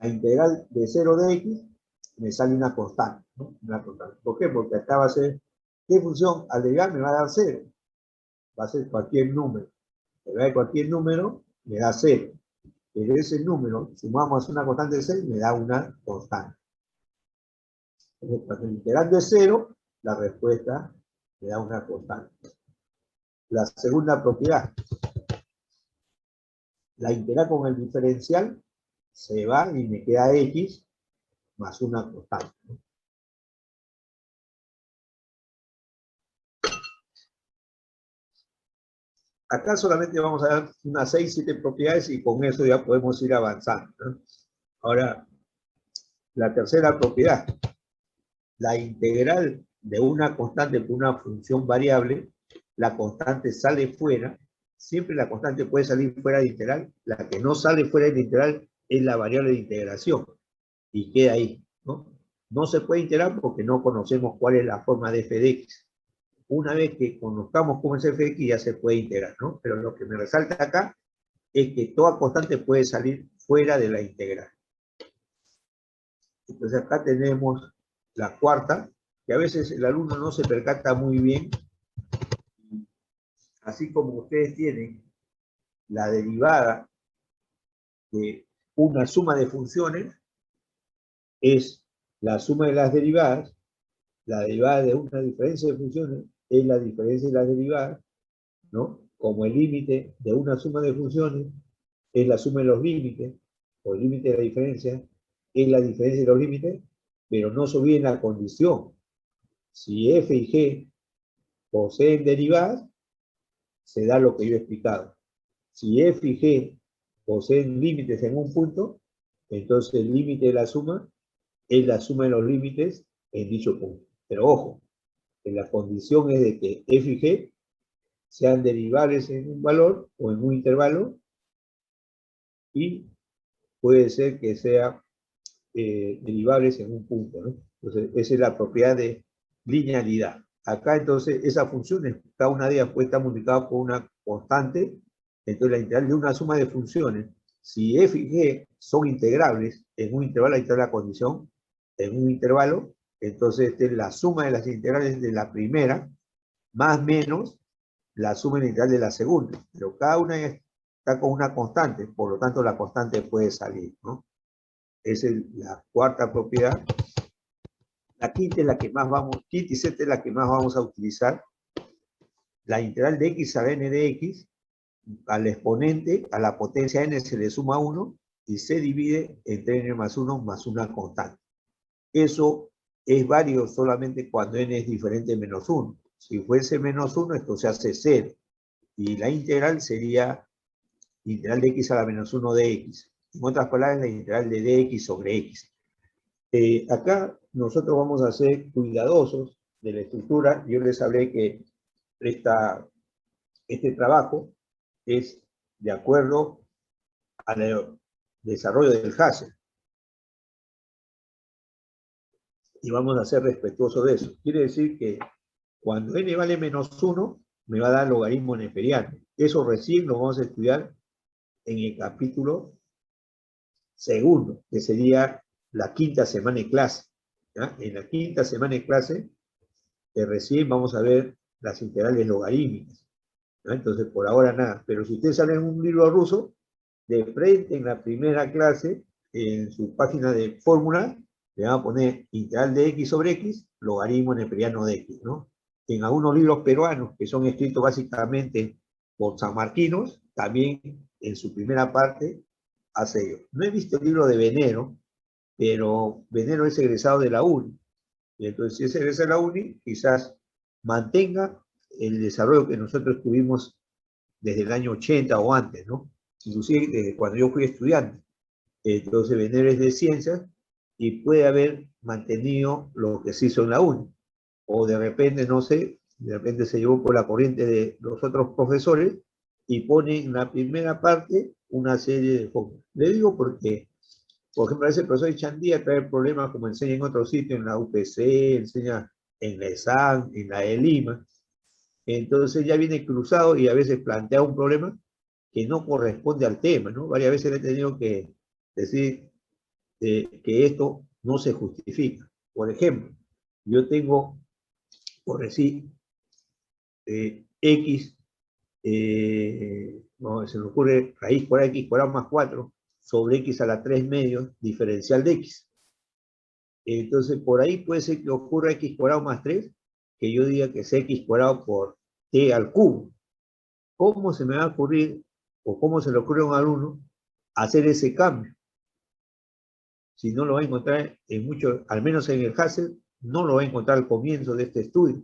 La integral de 0 de x me sale una constante, ¿no? Una constante. ¿Por qué? Porque acá va a ser, ¿qué función al derivar me va a dar 0? Va a ser cualquier número. Derivar de cualquier número me da 0. Pero ese número, sumamos una constante de 6, me da una constante. Entonces, cuando el integral de 0, la respuesta me da una constante. La segunda propiedad, la integral con el diferencial se va y me queda x más una constante, ¿no? Acá solamente vamos a dar unas 6, 7 propiedades y con eso ya podemos ir avanzando, ¿no? Ahora, la tercera propiedad, la integral de una constante por una función variable, la constante sale fuera, siempre la constante puede salir fuera de integral, la que no sale fuera de integral es la variable de integración, y queda ahí, ¿no? No se puede integrar porque no conocemos cuál es la forma de f de x. Una vez que conozcamos cómo es f de x ya se puede integrar, ¿no? Pero lo que me resalta acá es que toda constante puede salir fuera de la integral. Entonces acá tenemos la cuarta, que a veces el alumno no se percata muy bien. Así como ustedes tienen la derivada de una suma de funciones, es la suma de las derivadas, la derivada de una diferencia de funciones es la diferencia de las derivadas, ¿no? Como el límite de una suma de funciones es la suma de los límites, o el límite de la diferencia es la diferencia de los límites, pero no se olviden la condición. Si f y g poseen derivadas, se da lo que yo he explicado. Si f y g poseen límites en un punto, entonces el límite de la suma es la suma de los límites en dicho punto. Pero ojo, que la condición es de que f y g sean derivables en un valor o en un intervalo, y puede ser que sea derivables en un punto, ¿no? Entonces, esa es la propiedad de linealidad. Acá, entonces, esas funciones, cada una de ellas puede estar multiplicada por una constante, entonces la integral de una suma de funciones, si f y g son integrables en un intervalo, ahí está la condición, en un intervalo, entonces esta es la suma de las integrales de la primera, más menos la suma integral de la segunda, pero cada una está con una constante, por lo tanto la constante puede salir, ¿no? Esa es la cuarta propiedad. La quinta es la que más vamos, quinta y sexta es la que más vamos a utilizar. La integral de x a la n de x, al exponente, a la potencia n se le suma 1 y se divide entre n más 1 más una constante. Eso es válido solamente cuando n es diferente de menos 1. Si fuese menos 1, esto se hace 0. Y la integral sería integral de x a la menos 1 de x. En otras palabras, la integral de dx sobre x. Acá nosotros vamos a ser cuidadosos de la estructura. Yo les hablé que este trabajo es de acuerdo al desarrollo del Hasse. Y vamos a ser respetuosos de eso. Quiere decir que cuando n vale menos 1, me va a dar logaritmo neperiano. Eso recién lo vamos a estudiar en el capítulo segundo, que sería la quinta semana de clase, ¿ya? En la quinta semana de clase, recién vamos a ver las integrales logarítmicas, ¿ya? Entonces, por ahora nada. Pero si ustedes salen un libro ruso, de frente en la primera clase, en su página de fórmula, le van a poner integral de x sobre x, logaritmo neperiano de x, ¿no? En algunos libros peruanos, que son escritos básicamente por sanmarquinos, también en su primera parte hace ello. No he visto el libro de Venero, pero Venero es egresado de la UNI. Y entonces, si es egresado de la UNI, quizás mantenga el desarrollo que nosotros tuvimos desde el año 80 o antes, ¿no? Inclusive desde cuando yo fui estudiante. Entonces, Venero es de ciencias, y puede haber mantenido lo que se hizo en la uni. O de repente, no sé, de repente se llevó por la corriente de los otros profesores y pone en la primera parte una serie de focos. Le digo porque, por ejemplo, a veces el profesor Chandía trae problemas como enseña en otro sitio, en la UPC, enseña en la ESAN, en la de Lima. Entonces ya viene cruzado y a veces plantea un problema que no corresponde al tema, ¿no? Varias veces le he tenido que decir que esto no se justifica. Por ejemplo, yo tengo, por decir, X, no, se me ocurre raíz por X por A más 4 sobre X a la 3 medios, diferencial de X. Entonces, por ahí puede ser que ocurra X cuadrado más 3, que yo diga que es X cuadrado por T al cubo. ¿Cómo se me va a ocurrir, o cómo se le ocurre a un alumno, hacer ese cambio? Si no lo va a encontrar en muchos, al menos en el Hassel, no lo va a encontrar al comienzo de este estudio.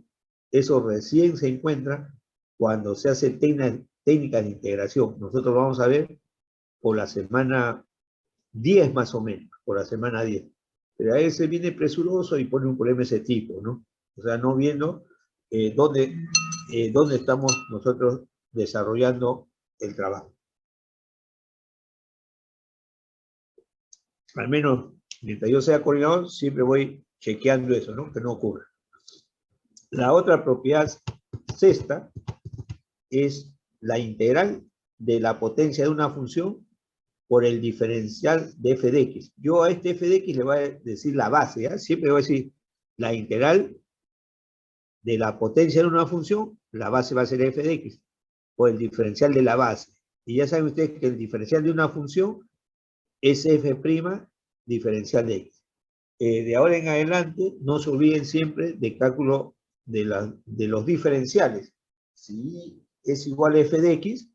Eso recién se encuentra cuando se hace técnicas de integración. Nosotros lo vamos a ver por la semana 10 más o menos, por la semana 10. Pero a veces viene presuroso y pone un problema de ese tipo, ¿no? O sea, no viendo dónde estamos nosotros desarrollando el trabajo. Al menos, mientras yo sea coordinador, siempre voy chequeando eso, ¿no? Que no ocurra. La otra propiedad sexta es la integral de la potencia de una función por el diferencial de f de x. Yo a este f de x le voy a decir la base, ¿ya? Siempre voy a decir la integral de la potencia de una función, la base va a ser f de x, por el diferencial de la base. Y ya saben ustedes que el diferencial de una función es f' diferencial de x. De ahora en adelante, no se olviden siempre de cálculo de los diferenciales. Si es igual a f de x,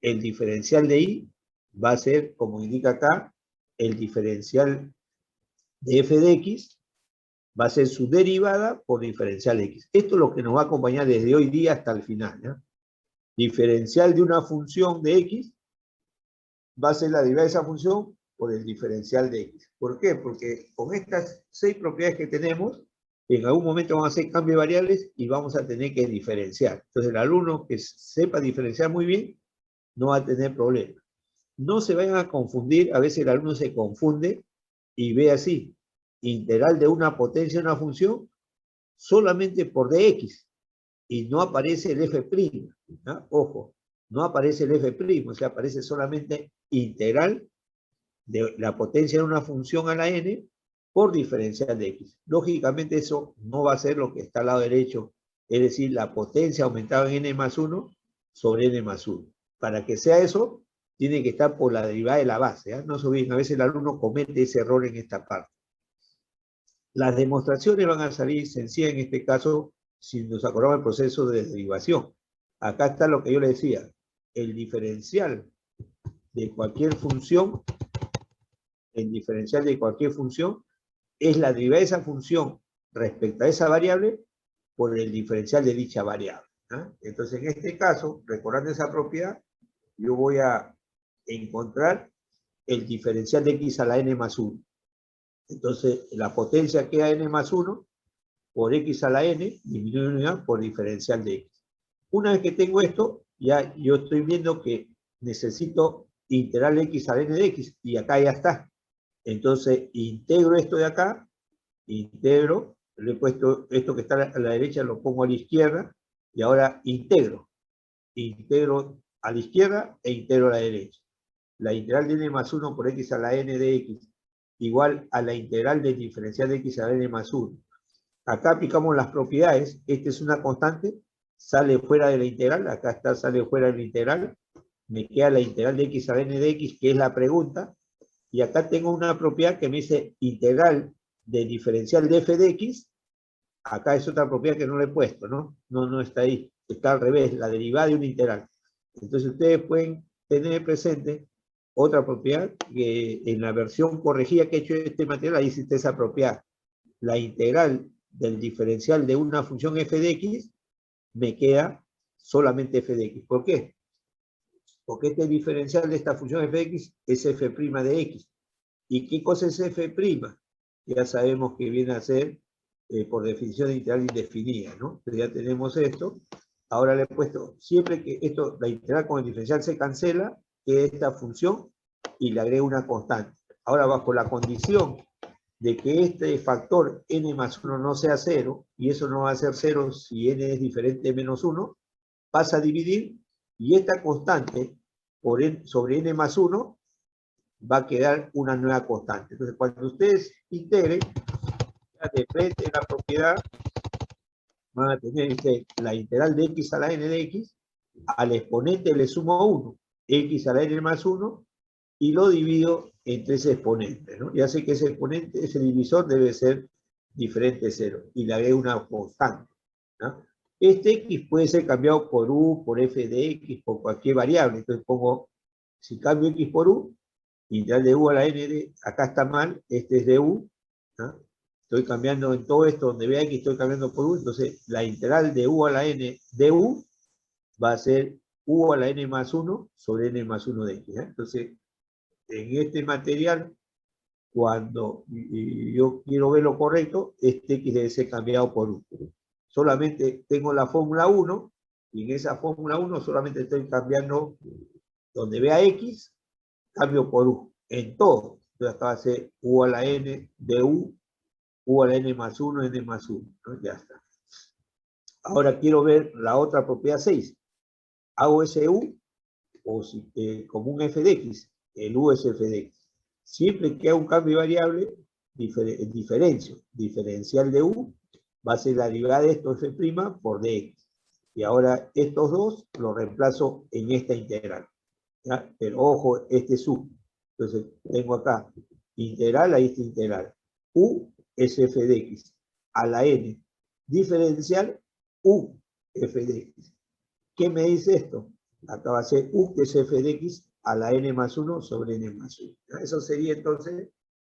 el diferencial de y va a ser, como indica acá, el diferencial de f de x va a ser su derivada por diferencial de x. Esto es lo que nos va a acompañar desde hoy día hasta el final, ¿no? Diferencial de una función de x va a ser la derivada de esa función por el diferencial de x. ¿Por qué? Porque con estas 6 propiedades que tenemos, en algún momento vamos a hacer cambio de variables y vamos a tener que diferenciar. Entonces el alumno que sepa diferenciar muy bien no va a tener problema. No se vayan a confundir, a veces el alumno se confunde y ve así, integral de una potencia de una función solamente por dx, y no aparece el f', ¿no? Ojo, no aparece el f', o sea, aparece solamente integral de la potencia de una función a la n por diferencial de x. Lógicamente eso no va a ser lo que está al lado derecho, es decir, la potencia aumentada en n más 1 sobre n más 1. Para que sea eso, tiene que estar por la derivada de la base, ¿eh? No se olviden, a veces el alumno comete ese error en esta parte. Las demostraciones van a salir sencillas en este caso si nos acordamos del proceso de derivación. Acá está lo que yo le decía, el diferencial de cualquier función, es la derivada de esa función respecto a esa variable por el diferencial de dicha variable, ¿no? Entonces, en este caso, recordando esa propiedad, yo voy a encontrar el diferencial de x a la n más 1. Entonces, la potencia queda n más 1 por x a la n, disminuye una unidad por diferencial de x. Una vez que tengo esto, ya yo estoy viendo que necesito integral x a la n de x, y acá ya está. Entonces, integro esto de acá, integro, le he puesto esto que está a la derecha, lo pongo a la izquierda, y ahora integro a la izquierda e integro a la derecha. La integral de n más 1 por x a la n de x igual a la integral del diferencial de x a la n más 1. Acá aplicamos las propiedades, esta es una constante, sale fuera de la integral, acá está, sale fuera de la integral, me queda la integral de x a la n de x, que es la pregunta, y acá tengo una propiedad que me dice integral del diferencial de f de x, acá es otra propiedad que no le he puesto, ¿no? No está ahí, está al revés, la derivada de una integral. Entonces ustedes pueden tener presente otra propiedad que en la versión corregida que he hecho de este material, ahí existe esa propiedad. La integral del diferencial de una función f de x me queda solamente f de x. ¿Por qué? Porque este diferencial de esta función f de x es f' de x. ¿Y qué cosa es f'? ya sabemos que viene a ser, por definición, integral indefinida, ¿no? Entonces ya tenemos esto. Ahora le he puesto, siempre que esto, la integral con el diferencial se cancela, que esta función, y le agrego una constante. Ahora, bajo la condición de que este factor n más 1 no sea 0, y eso no va a ser 0 si n es diferente de menos 1, pasa a dividir, y esta constante sobre n más 1 va a quedar una nueva constante. Entonces, cuando ustedes integren, de frente de la propiedad, van a tener la integral de x a la n de x, al exponente le sumo 1, x a la n más 1, y lo divido entre ese exponente, ¿no? Ya sé que ese exponente, ese divisor debe ser diferente de 0, y le agrego una constante, ¿no? Este x puede ser cambiado por u, por f de x, por cualquier variable. Entonces pongo, si cambio x por u, integral de u a la n de, acá está mal, este es de u, ¿no? Estoy cambiando en todo esto, donde vea x, estoy cambiando por u, entonces la integral de u a la n de u va a ser u a la n más 1 sobre n más 1 de x, ¿eh? Entonces, en este material, cuando yo quiero ver lo correcto, este x debe ser cambiado por u. Solamente tengo la fórmula 1, y en esa fórmula 1 solamente estoy cambiando, donde vea x, cambio por u, en todo. Entonces acá va a ser u a la n de u a la n más 1, n más 1, ¿no? Ya está. Ahora quiero ver la otra propiedad 6. Hago ese u, o como un f de x, el u es f de x. Siempre que haga un cambio de variable, diferencial de u, va a ser la derivada de esto f' por dx. Y ahora estos dos los reemplazo en esta integral, ¿ya? Pero ojo, este es u. Entonces tengo acá integral, ahí está integral. U es f de x a la n. Diferencial u f de x. ¿Qué me dice esto? Acá va a ser u, que es f de x, a la n más 1 sobre n más 1. Eso sería entonces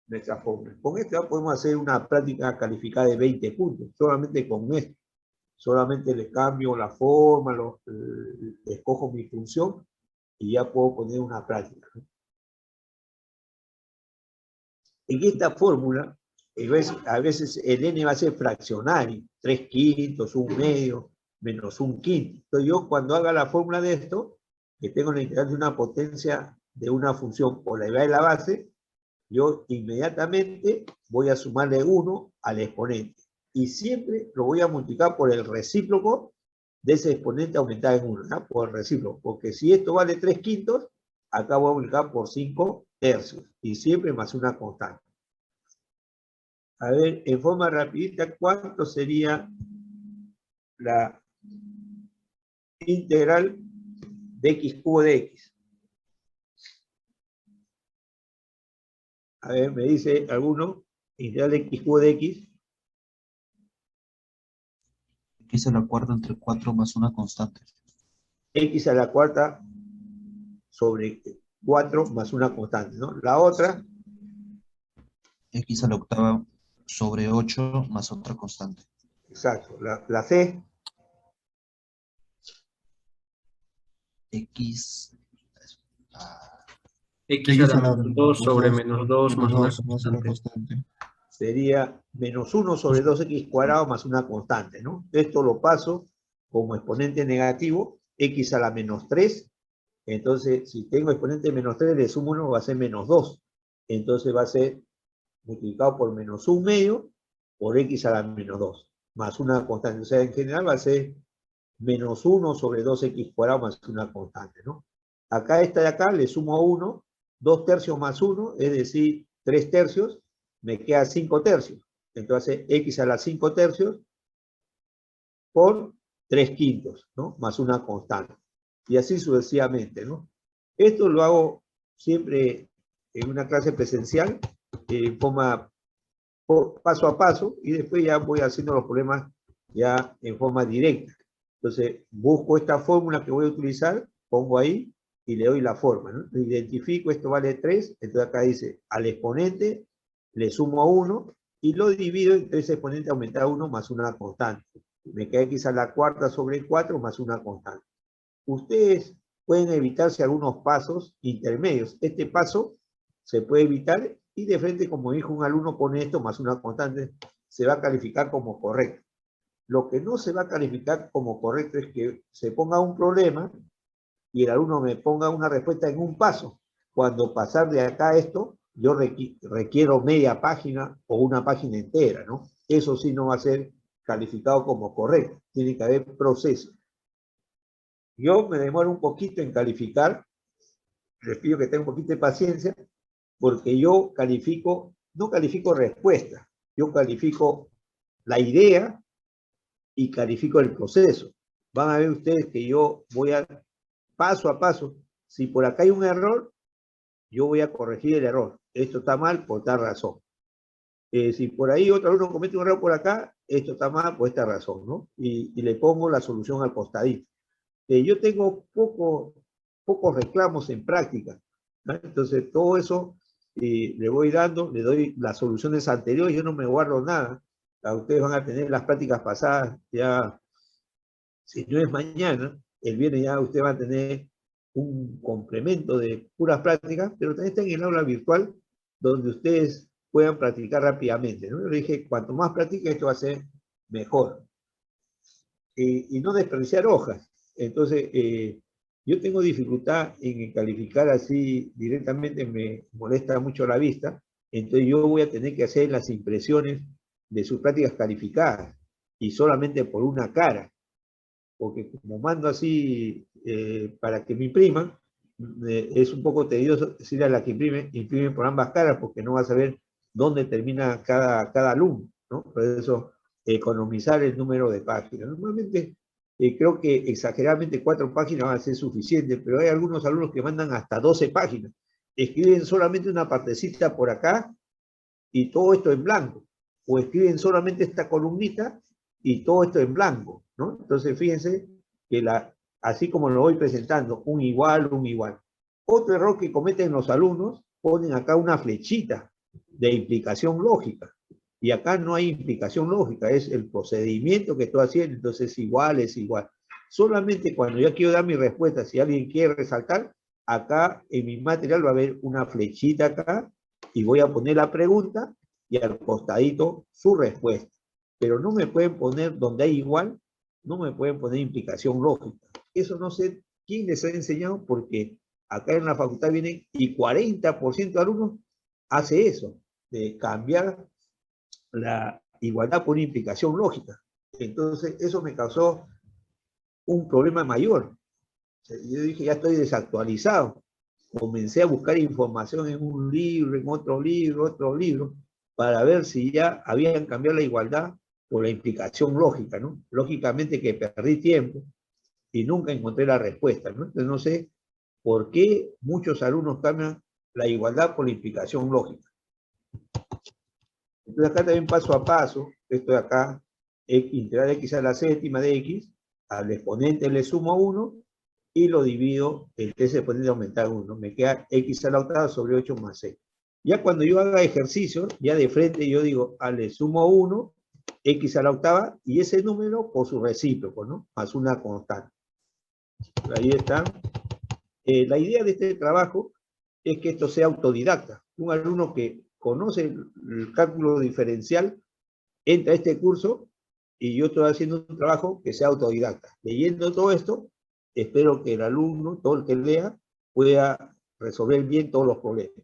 nuestra fórmula. Con esto ya podemos hacer una práctica calificada de 20 puntos, solamente con esto. Solamente le cambio la forma, escojo mi función, y ya puedo poner una práctica, ¿no? En esta fórmula, a veces el n va a ser fraccionario, 3/5, 1/2, menos 1/5. Entonces yo, cuando haga la fórmula de esto, que tengo la integral de una potencia de una función por la derivada de la base, yo inmediatamente voy a sumarle 1 al exponente. Y siempre lo voy a multiplicar por el recíproco de ese exponente aumentado en 1, ¿no? Por el recíproco. Porque si esto vale 3/5, acá voy a multiplicar por 5/3. Y siempre más una constante. A ver, en forma rapidita, ¿cuánto sería la integral de x cubo de x? A ver, me dice alguno, integral de x cubo de x. X a la cuarta entre 4 más una constante. X a la cuarta sobre 4 más una constante, ¿no? La otra, X a la octava sobre 8 más otra constante. exacto, la C, X X a la menos 2 sobre menos 2 más una más una constante. constante. sería menos 1 sobre 2x cuadrado más una constante, ¿no? Esto lo paso como exponente negativo, x a la menos 3. Entonces, si tengo exponente menos 3, le sumo 1, va a ser menos 2. Entonces va a ser multiplicado por menos 1/2 por x a la menos 2, más una constante. O sea, en general va a ser menos 1 sobre 2x cuadrado más una constante, ¿no? Acá esta de acá le sumo 1, 2/3 más 1, es decir, 3/3, me queda 5/3. Entonces, x a la 5/3 por 3/5, ¿no? Más una constante. Y así sucesivamente, ¿no? Esto lo hago siempre en una clase presencial, en forma paso a paso, y después ya voy haciendo los problemas ya en forma directa. Entonces, busco esta fórmula que voy a utilizar, pongo ahí y le doy la forma, ¿no? Identifico, esto vale 3, entonces acá dice, al exponente le sumo 1 y lo divido entre ese exponente aumentado 1 más una constante. Me queda x a la cuarta sobre 4 más una constante. Ustedes pueden evitarse algunos pasos intermedios. Este paso se puede evitar y de frente, como dijo un alumno, pone esto más una constante, se va a calificar como correcto. Lo que no se va a calificar como correcto es que se ponga un problema y el alumno me ponga una respuesta en un paso. Cuando pasar de acá a esto, yo requiero media página o una página entera, ¿no? Eso sí no va a ser calificado como correcto. Tiene que haber proceso. Yo me demoro un poquito en calificar. Les pido que tengan un poquito de paciencia, porque yo califico, no califico respuesta, yo califico la idea y califico el proceso. Van a ver ustedes que yo voy a paso a paso. Si por acá hay un error, yo voy a corregir el error. Esto está mal por tal razón. Si por ahí otro alumno comete un error por acá, esto está mal por esta razón, ¿no? Y le pongo la solución al costadito. Yo tengo pocos reclamos en práctica, ¿no? Entonces todo eso le voy dando, le doy las soluciones anteriores, yo no me guardo nada. Ustedes van a tener las prácticas pasadas, ya, si no es mañana, el viernes ya usted va a tener un complemento de puras prácticas, pero también está en el aula virtual, donde ustedes puedan practicar rápidamente, ¿no? Yo le dije, cuanto más practique, esto va a ser mejor. Y no desperdiciar hojas. Entonces, yo tengo dificultad en calificar así directamente, me molesta mucho la vista, entonces yo voy a tener que hacer las impresiones de sus prácticas calificadas, y solamente por una cara, porque como mando así para que me impriman, es un poco tedioso decirle a la que imprime por ambas caras, porque no va a saber dónde termina cada alumno, ¿no? Por eso, economizar el número de páginas. Normalmente, creo que exageradamente 4 páginas van a ser suficientes, pero hay algunos alumnos que mandan hasta 12 páginas. Escriben solamente una partecita por acá y todo esto en blanco. O escriben solamente esta columnita y todo esto en blanco, ¿no? Entonces, fíjense que así como lo voy presentando, un igual. Otro error que cometen los alumnos, ponen acá una flechita de implicación lógica. Y acá no hay implicación lógica, es el procedimiento que estoy haciendo, entonces es igual. Solamente cuando yo quiero dar mi respuesta, si alguien quiere resaltar, acá en mi material va a haber una flechita acá, y voy a poner la pregunta, y al costadito su respuesta. Pero no me pueden poner donde hay igual, no me pueden poner implicación lógica. Eso no sé quién les ha enseñado, porque acá en la facultad vienen y 40% de alumnos hace eso, de cambiar la igualdad por implicación lógica. Entonces, eso me causó un problema mayor. Yo dije, ya estoy desactualizado. Comencé a buscar información en un libro, en otro libro, para ver si ya habían cambiado la igualdad por la implicación lógica, ¿no? Lógicamente que perdí tiempo y nunca encontré la respuesta, ¿no? Entonces no sé por qué muchos alumnos cambian la igualdad por la implicación lógica. Entonces acá también paso a paso, esto de acá, integrar x a la séptima de x, al exponente le sumo 1, y lo divido, el ese exponente aumentar 1, me queda x a la octava sobre 8 más 6. Ya cuando yo haga ejercicio, ya de frente yo digo, le sumo 1, x a la octava, y ese número por su recíproco, ¿no? Más una constante. Ahí está. La idea de este trabajo es que esto sea autodidacta. Un alumno que conoce el cálculo diferencial entra a este curso, y yo estoy haciendo un trabajo que sea autodidacta. Leyendo todo esto, espero que el alumno, todo el que lea, pueda resolver bien todos los problemas.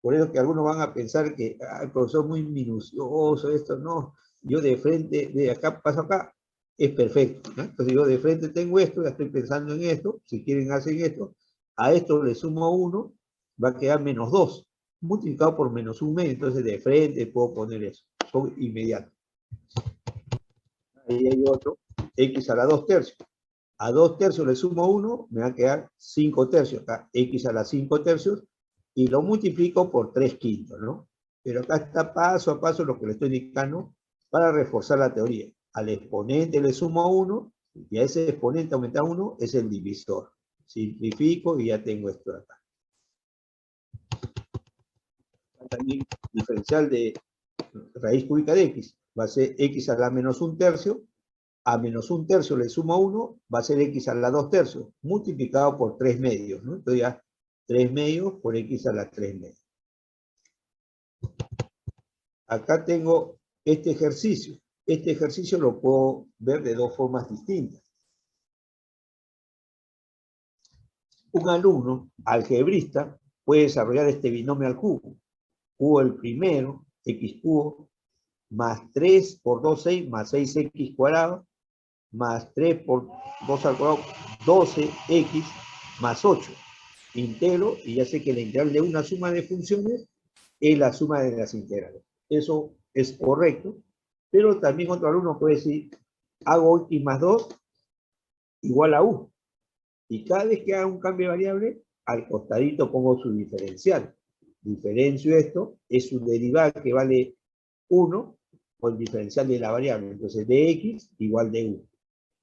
Por eso que algunos van a pensar que el profesor es muy minucioso, esto no, yo de frente, de acá paso acá, es perfecto, ¿no? Entonces yo de frente tengo esto, ya estoy pensando en esto, si quieren hacen esto, a esto le sumo 1, va a quedar menos 2, multiplicado por menos 1 medio, entonces de frente puedo poner eso, son inmediatos. Ahí hay otro, x a la 2 tercios. A 2 tercios le sumo 1, me va a quedar 5 tercios, acá x a la 5 tercios, y lo multiplico por 3 quintos, ¿no? Pero acá está paso a paso lo que le estoy indicando para reforzar la teoría. Al exponente le sumo 1, y a ese exponente aumentar 1 es el divisor. Simplifico y ya tengo esto de acá. También diferencial de raíz cúbica de x. Va a ser x a la menos 1 tercio. A menos 1 tercio le sumo 1, va a ser x a la 2 tercios, multiplicado por 3 medios, ¿no? Entonces ya 3 medios por x a la 3 medios. Acá tengo este ejercicio. Este ejercicio lo puedo ver de dos formas distintas. Un alumno algebrista puede desarrollar este binomio al cubo. Cubo el primero, x cubo, más 3 por 2, 6, más 6x cuadrado, más 3 por 2 al cuadrado, 12x, más 8. Integro, y ya sé que la integral de una suma de funciones es la suma de las integrales. Eso es correcto, pero también otro alumno puede decir, hago x más 2 igual a u. Y cada vez que haga un cambio de variable, al costadito pongo su diferencial. Diferencio esto, es su derivada que vale 1 por el diferencial de la variable. Entonces, de x igual de u.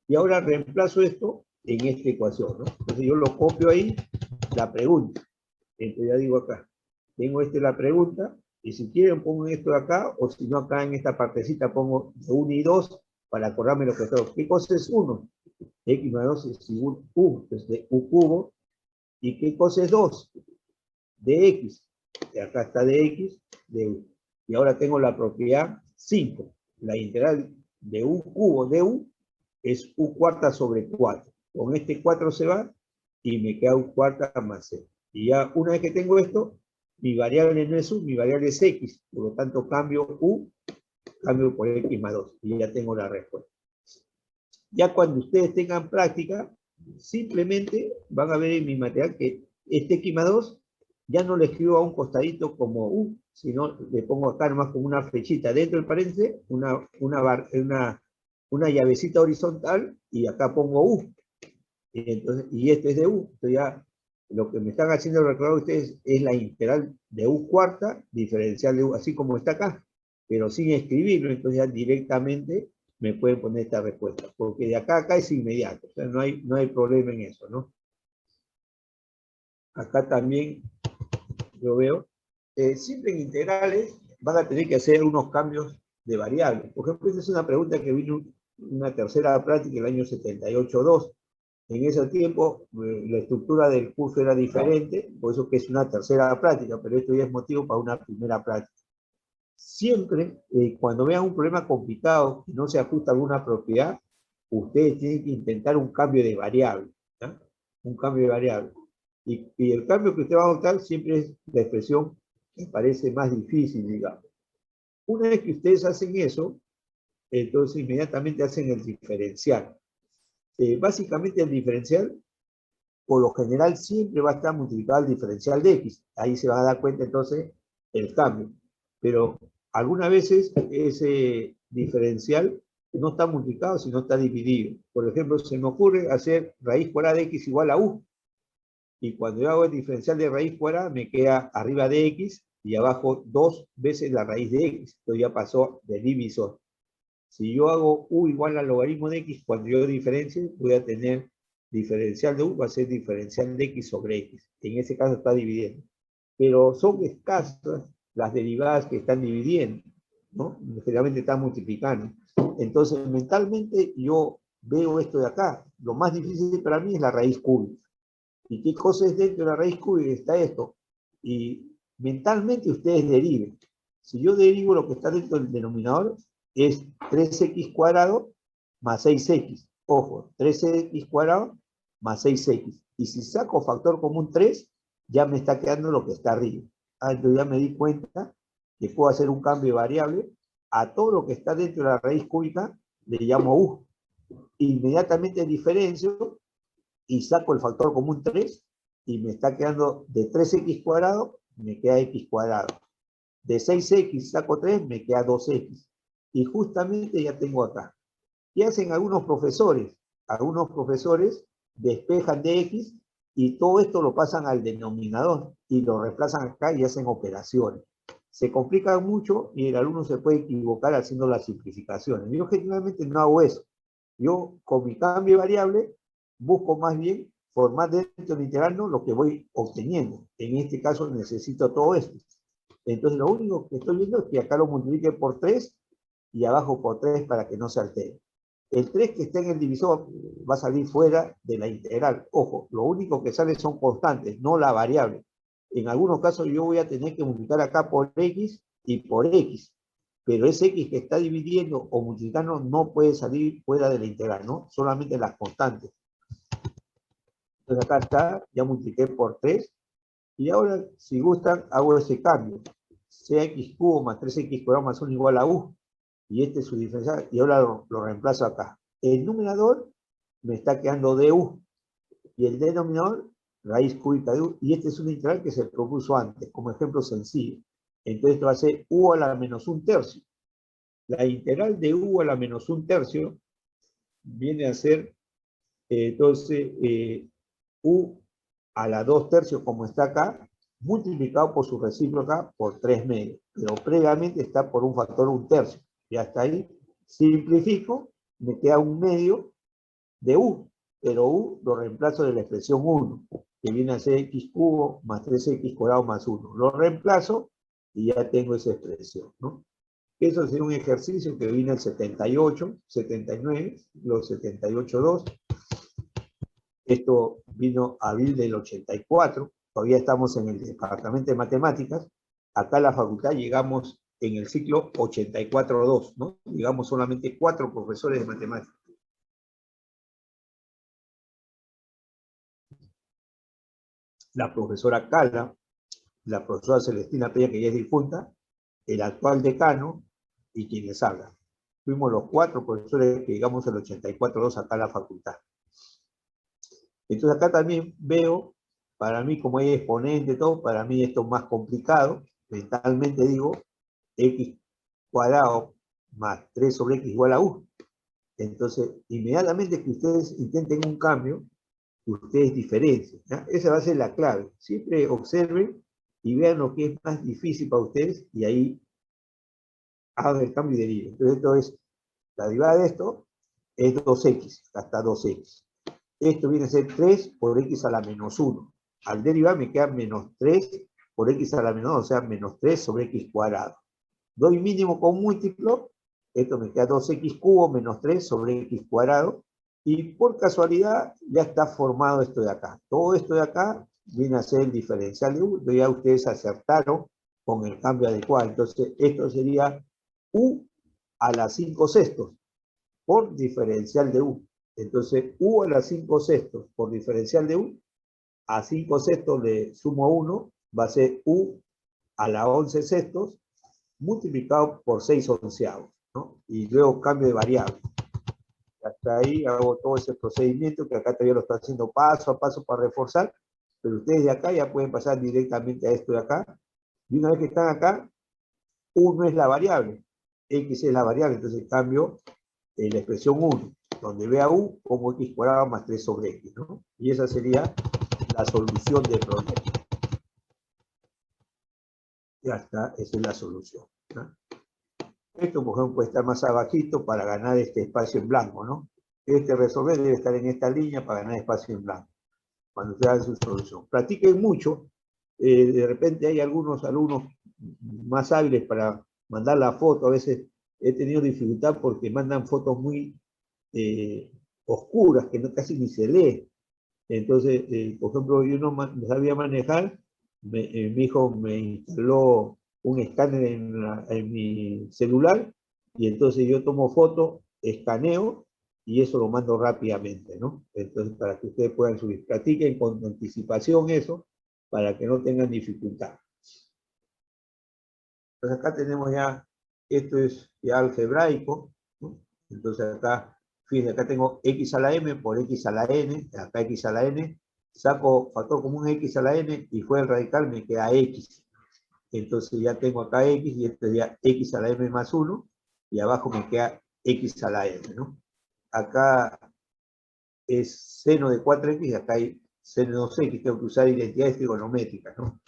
Y ahora reemplazo esto en esta ecuación, ¿no? Entonces yo lo copio ahí, la pregunta. Entonces ya digo acá, tengo la pregunta, y si quieren pongo esto de acá, o si no acá en esta partecita pongo de 1 y 2, para acordarme lo que tengo. ¿Qué cosa es 1? X más 2 es igual a u, entonces de u cubo. ¿Y qué cosa es 2? De x. Y acá está de x, de u. Y ahora tengo la propiedad 5. La integral de u cubo de u es u cuarta sobre 4. Con este 4 se va y me queda u cuarta más c. Y ya una vez que tengo esto, mi variable no es u, mi variable es x. Por lo tanto, cambio u, cambio por x más 2. Y ya tengo la respuesta. Ya cuando ustedes tengan práctica, simplemente van a ver en mi material que este x más 2 ya no le escribo a un costadito como u, sino le pongo acá nomás como una flechita dentro del paréntesis, una llavecita horizontal, y acá pongo u. Entonces, y este es de u. Entonces ya lo que me están haciendo recordar ustedes es la integral de u cuarta, diferencial de u, así como está acá, pero sin escribirlo. Entonces ya directamente me pueden poner esta respuesta, porque de acá a acá es inmediato, o sea, no hay problema en eso, ¿no? Acá también yo veo, siempre en integrales van a tener que hacer unos cambios de variables. Por ejemplo, esta es una pregunta que vino una tercera práctica el año 78-2. En ese tiempo, la estructura del curso era diferente, por eso que es una tercera práctica, pero esto ya es motivo para una primera práctica. Siempre, cuando vean un problema complicado que no se ajusta a alguna propiedad, ustedes tienen que intentar un cambio de variable, ¿ya? Un cambio de variable. Y el cambio que usted va a adoptar siempre es la expresión que parece más difícil, digamos. Una vez que ustedes hacen eso, entonces inmediatamente hacen el diferencial. Básicamente el diferencial, por lo general, siempre va a estar multiplicado al diferencial de x. Ahí se van a dar cuenta entonces el cambio. Pero algunas veces ese diferencial no está multiplicado, sino está dividido. Por ejemplo, se me ocurre hacer raíz cuadrada de x igual a u. Y cuando yo hago el diferencial de raíz cuadrada, me queda arriba de x y abajo 2 veces la raíz de x. Esto ya pasó de divisor. Si yo hago u igual al logaritmo de x, cuando yo diferencie, voy a tener diferencial de u, va a ser diferencial de x sobre x. En ese caso está dividiendo. Pero son escasas las derivadas que están dividiendo, ¿no? Generalmente están multiplicando. Entonces, mentalmente, yo veo esto de acá. Lo más difícil para mí es la raíz cúbica. ¿Y qué cosa es dentro de la raíz cúbica? Está esto. Y mentalmente ustedes deriven. Si yo derivo lo que está dentro del denominador, es 3x cuadrado más 6x. Ojo, 3x cuadrado más 6x. Y si saco factor común 3, ya me está quedando lo que está arriba. Entonces ya me di cuenta que puedo hacer un cambio de variable. A todo lo que está dentro de la raíz cúbica le llamo u. Inmediatamente diferencio y saco el factor común 3 y me está quedando de 3x cuadrado, me queda x cuadrado. De 6x saco 3, me queda 2x. Y justamente ya tengo acá. ¿Qué hacen algunos profesores? Algunos profesores despejan de x y todo esto lo pasan al denominador y lo reemplazan acá y hacen operaciones. Se complica mucho y el alumno se puede equivocar haciendo las simplificaciones. Yo generalmente no hago eso. Yo con mi cambio de variable busco más bien formar dentro del integral lo que voy obteniendo. En este caso necesito todo esto. Entonces lo único que estoy viendo es que acá lo multiplique por 3 y abajo por 3 para que no se altere. El 3 que está en el divisor va a salir fuera de la integral. Ojo, lo único que sale son constantes, no la variable. en algunos casos yo voy a tener que multiplicar acá por X y por X, pero ese X que está dividiendo o multiplicando no puede salir fuera de la integral, ¿no? Solamente las constantes. Entonces acá está, ya multipliqué por 3, y ahora, si gustan, hago ese cambio. CX cubo más 3X cuadrado más 1 igual a U, y este es su diferencial, y ahora lo reemplazo acá. El numerador me está quedando DU, y el denominador, raíz cúbica de U, y este es un integral que se propuso antes, como ejemplo sencillo. Entonces esto va a ser U a la menos 1/3. La integral de U a la menos 1/3 viene a ser, entonces, U a la 2/3, como está acá, multiplicado por su recíproca por 3/2. Pero previamente está por un factor 1/3. Y hasta ahí simplifico, me queda 1/2 de U, pero U lo reemplazo de la expresión 1, que viene a ser X cubo más 3X cuadrado más 1. Lo reemplazo y ya tengo esa expresión, ¿no? Eso sería un ejercicio que viene al 78, 79, los 78.2. Esto vino a abril del 84, todavía estamos en el departamento de matemáticas. Acá en la facultad llegamos en el ciclo 84.2, ¿no? Llegamos solamente 4 profesores de matemáticas. La profesora Cala, la profesora Celestina Peña, que ya es difunta, el actual decano y quienes hablan. Fuimos los 4 profesores que llegamos al 84.2 acá a la facultad. Entonces acá también veo, para mí como hay exponente y todo, para mí esto es más complicado, mentalmente digo, X cuadrado más 3 sobre X igual a U. Entonces, inmediatamente que ustedes intenten un cambio, ustedes diferencien, ¿ya? Esa va a ser la clave. Siempre observen y vean lo que es más difícil para ustedes y ahí hagan el cambio y deriven. Entonces, esto es, la derivada de esto es 2X, hasta 2X. Esto viene a ser 3 por X a la menos 1. Al derivar me queda menos 3 por X a la menos 2, o sea, menos 3 sobre X cuadrado. Doy mínimo con múltiplo, esto me queda 2X cubo menos 3 sobre X cuadrado, y por casualidad ya está formado esto de acá. Todo esto de acá viene a ser el diferencial de U, ya ustedes acertaron con el cambio adecuado. Entonces, esto sería U a la 5/6 por diferencial de U. Entonces, U a la 5/6 por diferencial de U, a 5/6 le sumo 1, va a ser U a la 11/6 multiplicado por 6/11, ¿no? Y luego cambio de variable. Hasta ahí hago todo ese procedimiento que acá todavía lo estoy haciendo paso a paso para reforzar, pero ustedes de acá ya pueden pasar directamente a esto de acá. Y una vez que están acá, 1 es la variable, X es la variable, entonces cambio la expresión 1, donde vea U como X cuadrado más 3 sobre X, ¿no? Y esa sería la solución del problema. Ya está, esa es la solución, ¿no? Esto, por ejemplo, puede estar más abajito para ganar este espacio en blanco, ¿no? Este resolver debe estar en esta línea para ganar espacio en blanco, cuando ustedes hagan su solución. Practiquen mucho, de repente hay algunos alumnos más hábiles para mandar la foto, a veces he tenido dificultad porque mandan fotos muy oscuras, que no, casi ni se lee. Entonces, por ejemplo, yo no sabía manejar, mi hijo me instaló un escáner en mi celular, y entonces yo tomo foto, escaneo, y eso lo mando rápidamente, ¿no? Entonces, para que ustedes puedan subir, practiquen con anticipación eso, para que no tengan dificultad. Entonces acá tenemos ya, esto es ya algebraico, ¿no? Entonces acá, fíjense, acá tengo X a la M por X a la N, acá X a la N, saco factor común X a la N, y fuera el radical me queda X. Entonces ya tengo acá X, y esto sería X a la M más 1, y abajo me queda X a la N, ¿no? Acá es seno de 4X, y acá hay seno de 2X, tengo que usar identidades trigonométricas, ¿no?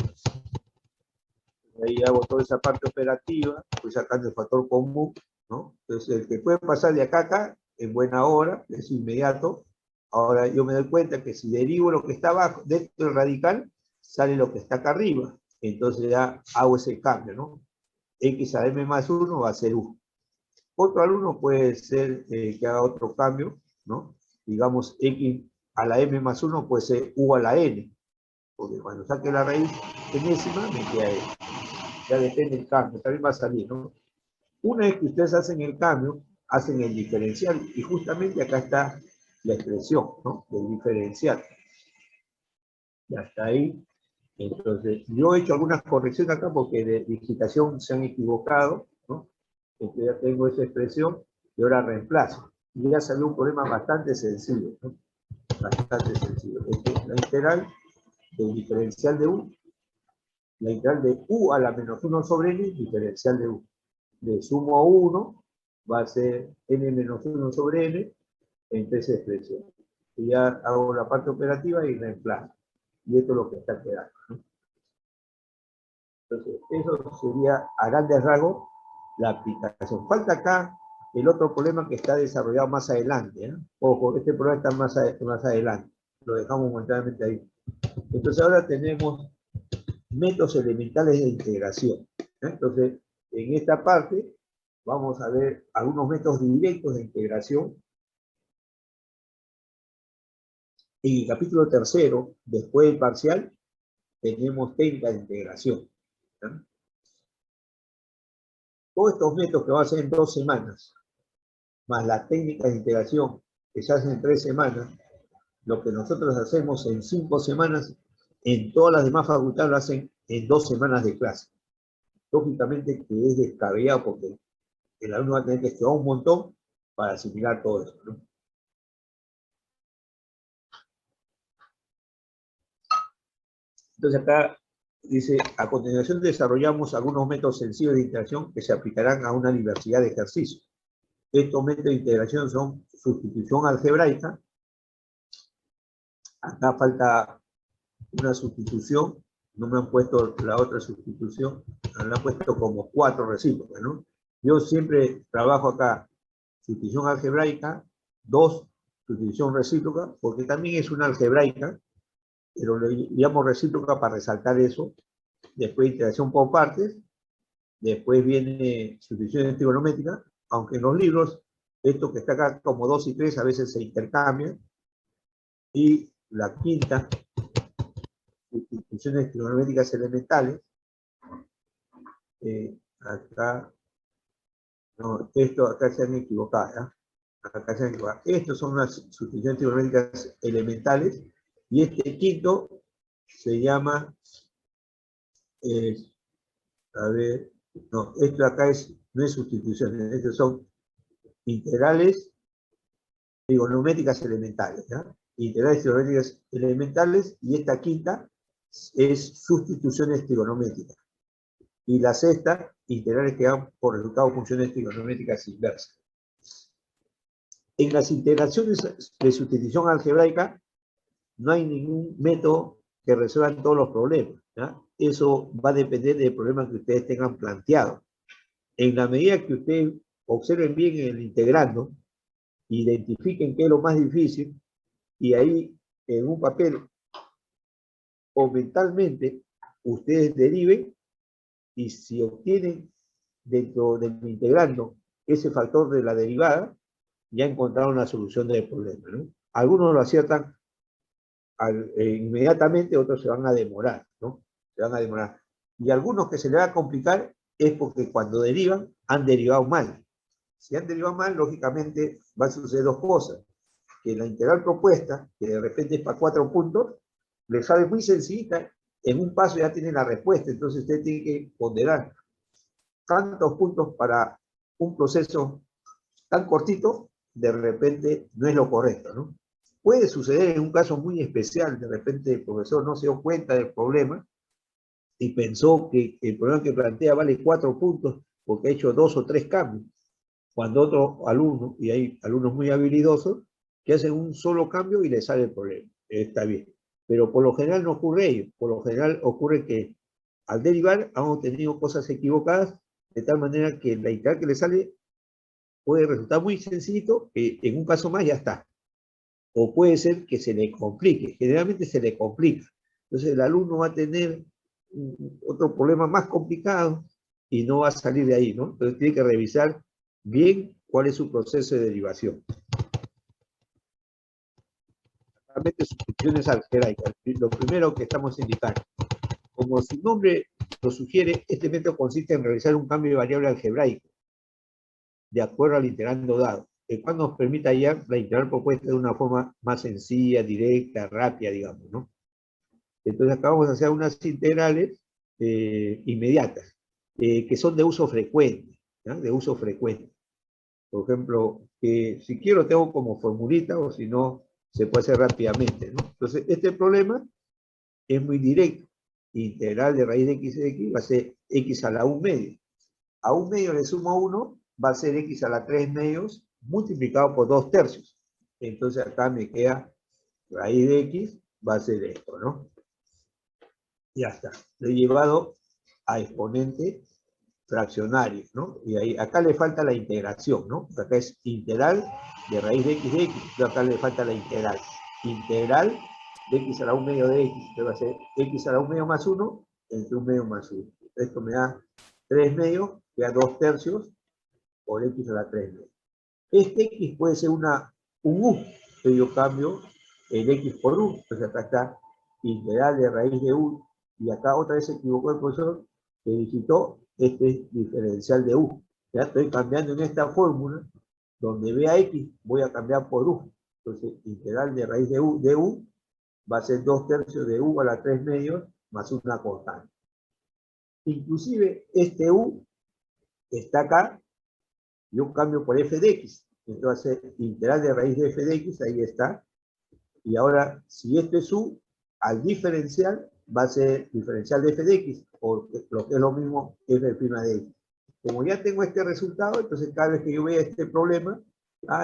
Ahí hago toda esa parte operativa, voy sacando el factor común, ¿no? Entonces, el que puede pasar de acá a acá, en buena hora, es inmediato. Ahora yo me doy cuenta que si derivo lo que está abajo, dentro del radical, sale lo que está acá arriba. Entonces ya hago ese cambio, ¿no? X a M más 1 va a ser U. Otro alumno puede ser que haga otro cambio, ¿no? Digamos, X a la M más 1 puede ser U a la N. porque cuando saque la raíz enésima, me queda esto. Ya depende del cambio, también va a salir, ¿no? Una vez que ustedes hacen el cambio, hacen el diferencial, y justamente acá está la expresión, ¿no? Del diferencial. Ya está ahí. Entonces, yo he hecho algunas correcciones acá porque de digitación se han equivocado, ¿no? Entonces ya tengo esa expresión y ahora reemplazo. Y ya salió un problema bastante sencillo, ¿no? Bastante sencillo. La integral del diferencial de U, la integral de U a la menos 1 sobre N, diferencial de U. Le sumo a 1, va a ser N menos 1 sobre N, entre esa expresión. Y ya hago la parte operativa y reemplazo. Y esto es lo que está quedando, ¿no? Entonces, eso sería a grandes rasgos la aplicación. Falta acá el otro problema que está desarrollado más adelante, ¿eh? Ojo, este problema está más adelante. Lo dejamos momentáneamente ahí. Entonces ahora tenemos métodos elementales de integración, ¿eh? Entonces, en esta parte vamos a ver algunos métodos directos de integración. En el capítulo 3, después del parcial, tenemos técnicas de integración, ¿eh? Todos estos métodos que van a ser en 2 semanas, más las técnicas de integración que se hacen en 3 semanas, lo que nosotros hacemos en 5 semanas, en todas las demás facultades lo hacen en 2 semanas de clase. Lógicamente que es descabellado porque el alumno va a tener que estudiar un montón para asimilar todo eso, ¿no? Entonces acá dice, a continuación desarrollamos algunos métodos sencillos de integración que se aplicarán a una diversidad de ejercicios. Estos métodos de integración son sustitución algebraica. Acá falta una sustitución, no me han puesto la otra sustitución, me la han puesto como 4 recíprocas, ¿no? Yo siempre trabajo acá sustitución algebraica, 2, sustitución recíproca, porque también es una algebraica, pero le llamo recíproca para resaltar eso. Después integración por partes, después viene sustitución trigonométrica, aunque en los libros, esto que está acá como 2 y 3 a veces se intercambian, y la quinta, sustituciones trigonométricas elementales, acá, no, esto acá se han equivocado, ¿eh? Acá se han equivocado. Estos son las sustituciones trigonométricas elementales, y este quinto se llama, a ver, no, esto acá no es sustituciones, estos son integrales trigonométricas elementales, ¿ya? Integrales trigonométricas elementales, y esta quinta es sustituciones trigonométricas. Y la sexta, integrales que dan por resultado funciones trigonométricas inversas. En las integraciones de sustitución algebraica no hay ningún método que resuelva todos los problemas, ¿ya? Eso va a depender del problema que ustedes tengan planteado. En la medida que ustedes observen bien el integrando, identifiquen qué es lo más difícil, y ahí en un papel o mentalmente ustedes deriven, y si obtienen dentro del integrando ese factor de la derivada, ya encontraron la solución del problema, ¿no? Algunos lo aciertan inmediatamente, otros se van a demorar, ¿no? Se van a demorar. Y algunos que se les va a complicar es porque cuando derivan, han derivado mal. Si han derivado mal, lógicamente van a suceder 2 cosas. Que la integral propuesta, que de repente es para 4 puntos, le sale muy sencillita, en un paso ya tiene la respuesta, entonces usted tiene que ponderar tantos puntos para un proceso tan cortito, de repente no es lo correcto, ¿no? Puede suceder en un caso muy especial, de repente el profesor no se dio cuenta del problema y pensó que el problema que plantea vale 4 puntos porque ha hecho 2 o 3 cambios, cuando otro alumno, y hay alumnos muy habilidosos, que hacen un solo cambio y le sale el problema. Está bien. Pero por lo general no ocurre ello. Por lo general ocurre que al derivar han obtenido cosas equivocadas, de tal manera que la integral que le sale puede resultar muy sencillito, que en un caso más ya está. O puede ser que se le complique. Generalmente se le complica. Entonces el alumno va a tener otro problema más complicado y no va a salir de ahí, ¿no? Entonces tiene que revisar bien cuál es su proceso de derivación. básicamente sus funciones algebraicas. Lo primero que estamos indicando. Como su nombre lo sugiere, este método consiste en realizar un cambio de variable algebraico de acuerdo al integrando dado, el cual nos permite hallar la integral propuesta de una forma más sencilla, directa, rápida, digamos, ¿no? Entonces acá vamos a hacer unas integrales inmediatas, que son de uso frecuente, ¿no? De uso frecuente. Por ejemplo, si quiero tengo como formulita, o si no, se puede hacer rápidamente, ¿no? Entonces, este problema es muy directo. Integral de raíz de x va a ser x a la 1 medio. A 1 medio le sumo 1, va a ser x a la 3 medios multiplicado por 2 tercios. Entonces acá me queda raíz de x, va a ser esto, ¿no? Ya está. Lo he llevado a exponente fraccionario, ¿no? Y ahí, acá le falta la integración, ¿no? Acá es integral de raíz de x, y acá le falta la integral. Integral de x a la 1 medio de x, que va a ser x a la 1 medio más 1, entre 1 medio más 1. Esto me da 3 medios, que da 2 tercios, por x a la 3 medios. Este x puede ser un u, que yo cambio el x por u, entonces acá está integral de raíz de u, y acá otra vez se equivocó el profesor, que digitó este diferencial de u. Ya estoy cambiando en esta fórmula, donde vea x, voy a cambiar por u. Entonces, integral de raíz de u va a ser 2 tercios de u a la 3 medios más una constante. Inclusive, este u está acá, yo cambio por f de x. Entonces, integral de raíz de f de x, ahí está. Y ahora, si esto es u, al diferencial va a ser diferencial de f de x, o lo que es lo mismo, f' de x. Como ya tengo este resultado, entonces cada vez que yo vea este problema,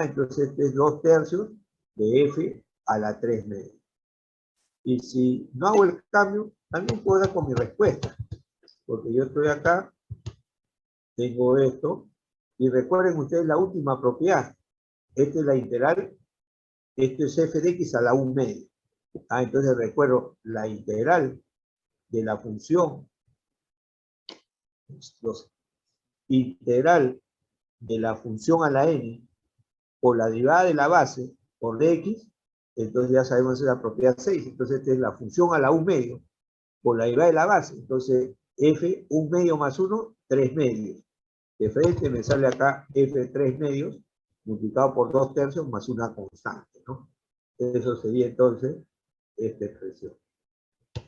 entonces este es 2 tercios de f a la 3 medios. Y si no hago el cambio, también puedo dar con mi respuesta. Porque yo estoy acá, tengo esto, y recuerden ustedes la última propiedad. Esta es la integral, esto es f de x a la 1 medio. Entonces recuerdo la integral de la función, integral de la función a la n por la derivada de la base por dx, entonces ya sabemos esa propiedad 6. Entonces esta es la función a la 1 medio por la derivada de la base. Entonces f 1 medio más 1, 3 medios. De frente me sale acá f 3 medios multiplicado por 2 tercios más una constante, ¿no? Eso sería entonces esta expresión.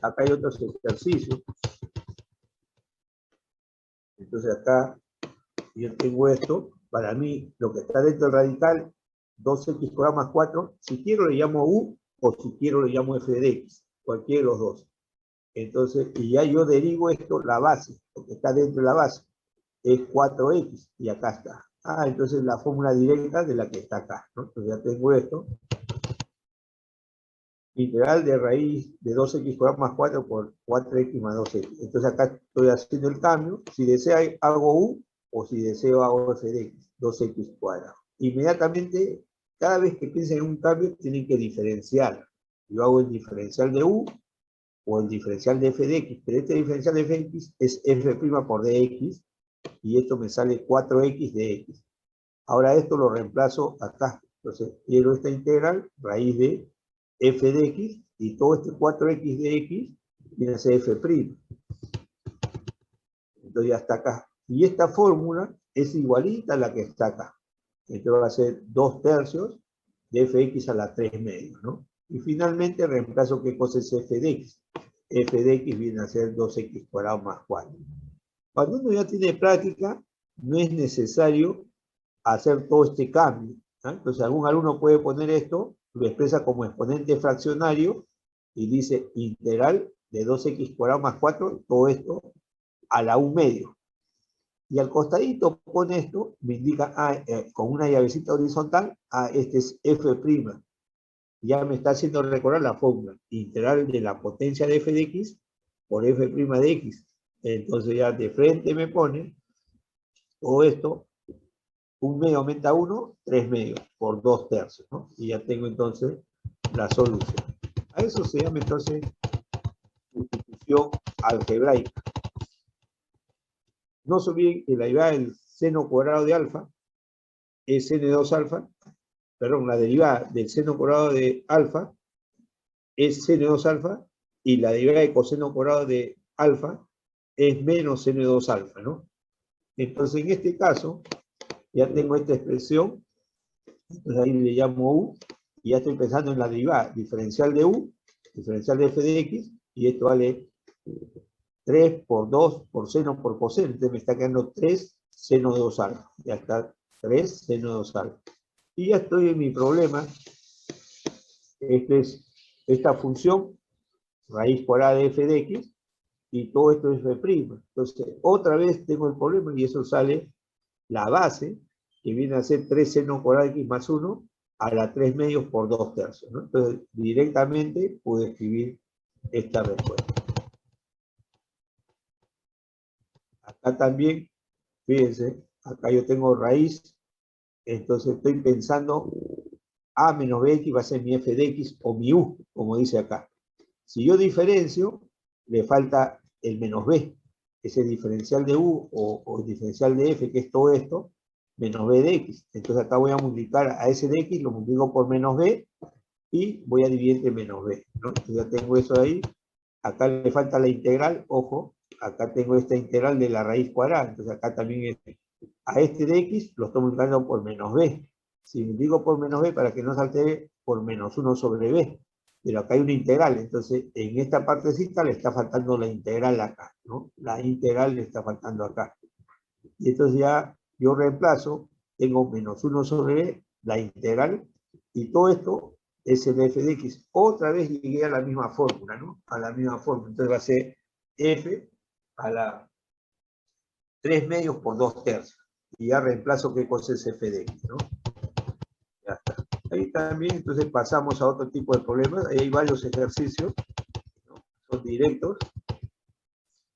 Acá hay otros ejercicios. Entonces acá yo tengo esto. Para mí, lo que está dentro del radical, 2x cuadrado más 4, si quiero le llamo u, o si quiero le llamo f de x, cualquiera de los dos. Entonces, y ya yo derivo esto, la base, lo que está dentro de la base, es 4x, y acá está. Entonces la fórmula directa de la que está acá, ¿no? Entonces ya tengo esto. Integral de raíz de 2x cuadrado más 4 por 4x más 2x. Entonces acá estoy haciendo el cambio. Si deseo hago u, o si deseo hago f de x, 2x cuadrado. Inmediatamente, cada vez que piensen en un cambio, tienen que diferenciar. Yo hago el diferencial de u, o el diferencial de f de x, pero este diferencial de f de x es f' por dx, y esto me sale 4x de x. Ahora esto lo reemplazo acá. Entonces, quiero esta integral, raíz de f de x, y todo este 4x de x viene a ser f'. Entonces ya está acá. Y esta fórmula es igualita a la que está acá. Entonces va a ser 2 tercios de fx a la 3 medios, ¿no? Y finalmente reemplazo qué cosa es f de x. F de x viene a ser 2x cuadrado más 4. Cuando uno ya tiene práctica, no es necesario hacer todo este cambio. Entonces algún alumno puede poner esto, lo expresa como exponente fraccionario y dice integral de 2x cuadrado más 4, todo esto a la 1 medio. Y al costadito pone esto, me indica con una llavecita horizontal, este es f'. Ya me está haciendo recordar la fórmula, integral de la potencia de f de x por f' de x. Entonces ya de frente me pone todo esto, 1 medio aumenta 1, 3 medios, por 2 tercios, ¿no? Y ya tengo entonces la solución. A eso se llama entonces sustitución algebraica. No se olviden que la derivada del seno cuadrado de alfa es n2 alfa, perdón, la derivada del seno cuadrado de alfa es seno de 2 alfa, y la derivada de coseno cuadrado de alfa es menos seno de 2 alfa, ¿no? Entonces, en este caso, ya tengo esta expresión, entonces ahí le llamo U, y ya estoy pensando en la derivada diferencial de U, diferencial de f de x, y esto vale 3 por 2 por seno por coseno, entonces me está quedando 3 seno de 2 alfa, ya está 3 seno de 2 alfa. Y ya estoy en mi problema, esta función, raíz cuadrada de f de x, y todo esto es f'. Entonces, otra vez tengo el problema, y eso sale la base, que viene a ser 3 seno cuadrado de x más 1, a la 3 medios por 2 tercios, ¿no? Entonces, directamente puedo escribir esta respuesta. Acá también, fíjense, acá yo tengo raíz, entonces estoy pensando a menos bx va a ser mi f de x o mi u, como dice acá. Si yo diferencio, le falta el menos b, ese diferencial de u o el diferencial de f, que es todo esto, menos b de x. Entonces acá voy a multiplicar a ese de x, lo multiplico por menos b, y voy a dividir entre menos b, ¿no? Entonces ya tengo eso ahí. Acá le falta la integral, ojo, acá tengo esta integral de la raíz cuadrada, entonces acá también a este de x lo estoy multiplicando por menos b. Si multiplico por menos b, para que no salte por menos 1 sobre b, pero acá hay una integral, entonces en esta partecita le está faltando la integral acá, ¿no? La integral le está faltando acá. Y entonces ya yo reemplazo, tengo menos 1 sobre b, la integral, y todo esto es el f de x. Otra vez llegué a la misma fórmula, ¿no? A la misma fórmula. Entonces va a ser f a la 3 medios por 2 tercios. Y ya reemplazo qué cosa es f de x, ¿no? Ya está. Ahí también, entonces pasamos a otro tipo de problemas. Ahí hay varios ejercicios, ¿no? Son directos.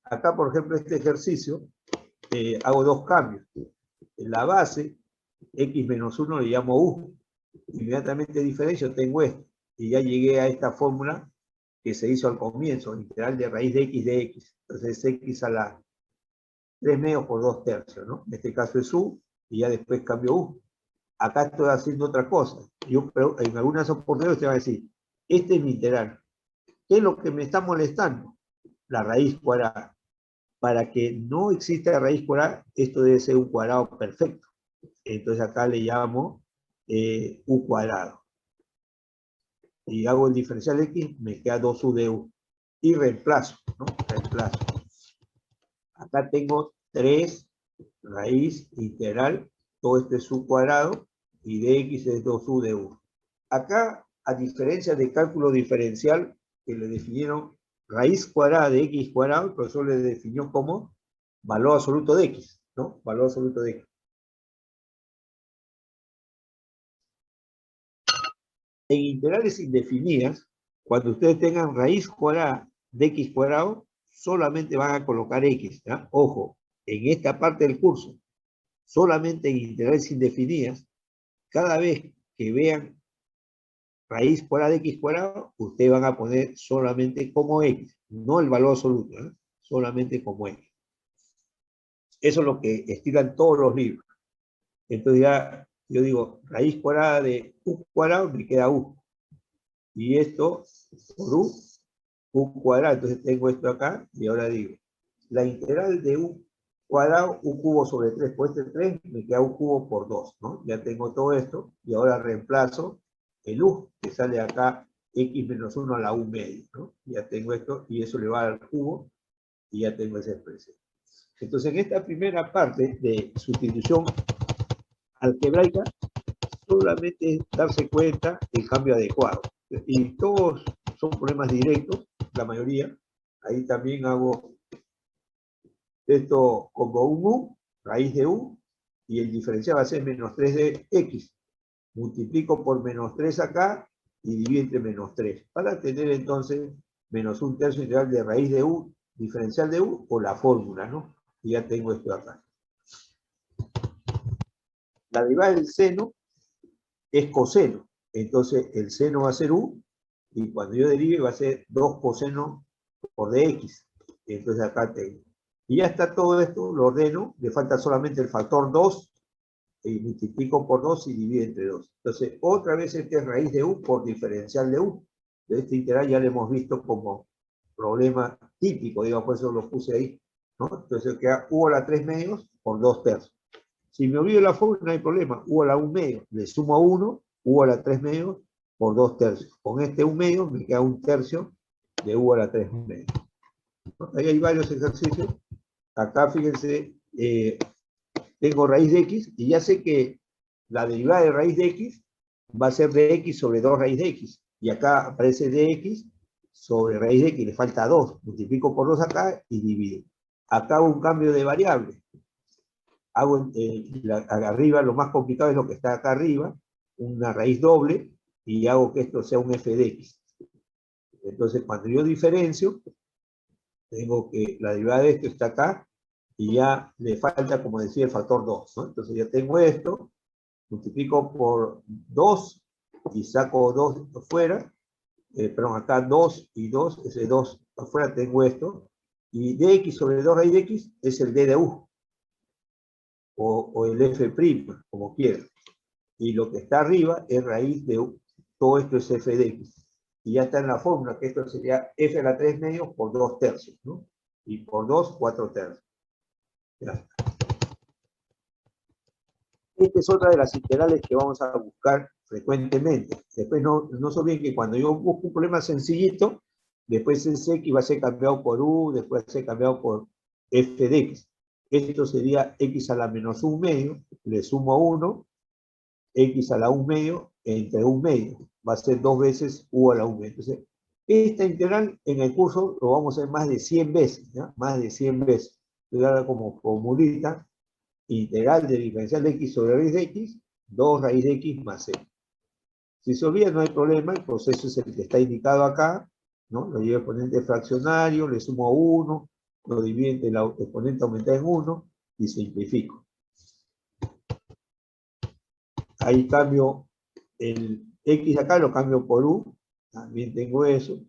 Acá, por ejemplo, este ejercicio, hago dos cambios. En la base, x menos 1 le llamo u. Inmediatamente diferencio, tengo esto. Y ya llegué a esta fórmula que se hizo al comienzo, integral de raíz de x de x. Entonces, x a la 3 medios por 2 tercios, ¿no? En este caso es u, y ya después cambio u. Acá estoy haciendo otra cosa. Pero en algunas oportunidades te va a decir, este es mi integral. ¿Qué es lo que me está molestando? La raíz cuadrada. Para que no exista raíz cuadrada, esto debe ser un cuadrado perfecto. Entonces acá le llamo u cuadrado. Y hago el diferencial de x, me queda 2u de u. Y reemplazo, ¿no? Reemplazo. Acá tengo 3 raíz integral, todo esto es u cuadrado, y de x es 2u de u. Acá, a diferencia de cálculo diferencial, que le definieron raíz cuadrada de x cuadrado, el profesor le definió como valor absoluto de x, ¿no? Valor absoluto de x. En integrales indefinidas, cuando ustedes tengan raíz cuadrada de x cuadrado, solamente van a colocar x, ¿ya? Ojo, en esta parte del curso, solamente en integrales indefinidas, cada vez que vean raíz cuadrada de x cuadrado, ustedes van a poner solamente como x, no el valor absoluto, ¿eh? Solamente como x. Eso es lo que estilan todos los libros. Entonces ya yo digo, raíz cuadrada de u cuadrado, me queda u. Y esto por u cuadrado, entonces tengo esto acá, y ahora digo, la integral de u cuadrado, u cubo sobre 3 por este 3, me queda u cubo por 2, ¿no? Ya tengo todo esto, y ahora reemplazo el u, que sale acá, x menos 1 a la u medio, ¿no? Ya tengo esto, y eso le va al cubo, y ya tengo esa expresión. Entonces, en esta primera parte de sustitución algebraica, solamente es darse cuenta del cambio adecuado. Y todos son problemas directos, la mayoría. Ahí también hago esto como un u, raíz de u, y el diferencial va a ser menos 3 de x. Multiplico por menos 3 acá y divido entre menos 3. Para tener entonces menos 1 tercio integral de raíz de u, diferencial de u, o la fórmula, ¿no? Y ya tengo esto acá. La derivada del seno es coseno. Entonces el seno va a ser u, y cuando yo derive va a ser 2 coseno por dx. Entonces acá tengo. Y ya está todo esto, lo ordeno, le falta solamente el factor 2, y multiplico por 2 y divido entre 2. Entonces, otra vez este es raíz de u por diferencial de u. Este integral ya lo hemos visto como problema típico, digamos, por eso lo puse ahí, ¿no? Entonces queda u a la 3 medios por 2 tercios. Si me olvido la fórmula, no hay problema. U a la 1 medio, le sumo a 1, u a la 3 medios por 2 tercios. Con este 1 medio me queda 1 tercio de u a la 3 medios. ¿No? Ahí hay varios ejercicios. Acá, fíjense, tengo raíz de x, y ya sé que la derivada de raíz de x va a ser de x sobre 2 raíz de x. Y acá aparece dx sobre raíz de x, le falta 2. Multiplico por 2 acá y divido. Acá hago un cambio de variable. Hago arriba, lo más complicado es lo que está acá arriba, una raíz doble, y hago que esto sea un f de x. Entonces, cuando yo diferencio, tengo que la derivada de esto está acá, y ya le falta, como decía, el factor 2, ¿no? Entonces ya tengo esto, multiplico por 2, y saco 2 afuera, perdón, acá 2 y 2, ese 2 afuera tengo esto, y dx sobre 2 raíz de x es el d de u. O el f', como quieran. Y lo que está arriba es raíz de u. Todo esto es f de x. Y ya está en la fórmula, que esto sería f a la 3 medios por 2 tercios, ¿no? Y por 2, 4 tercios. Ya. Esta es otra de las integrales que vamos a buscar frecuentemente. Después no se olviden que cuando yo busco un problema sencillito, después ese x va a ser cambiado por u, después va a ser cambiado por f de x. Esto sería x a la menos 1 medio, le sumo 1, x a la 1 medio entre 1 medio. Va a ser 2 veces u a la 1 medio. Entonces, esta integral en el curso lo vamos a hacer más de 100 veces, ¿ya? Más de 100 veces. Voy a dar como formulita, integral de diferencial de x sobre raíz de x, 2 raíz de x más c. Si se olvida no hay problema, el proceso es el que está indicado acá, ¿no? Lo llevo a exponente fraccionario, le sumo 1, lo divido entre la exponente aumentada en 1 y simplifico. Ahí cambio el x acá, lo cambio por u, también tengo eso,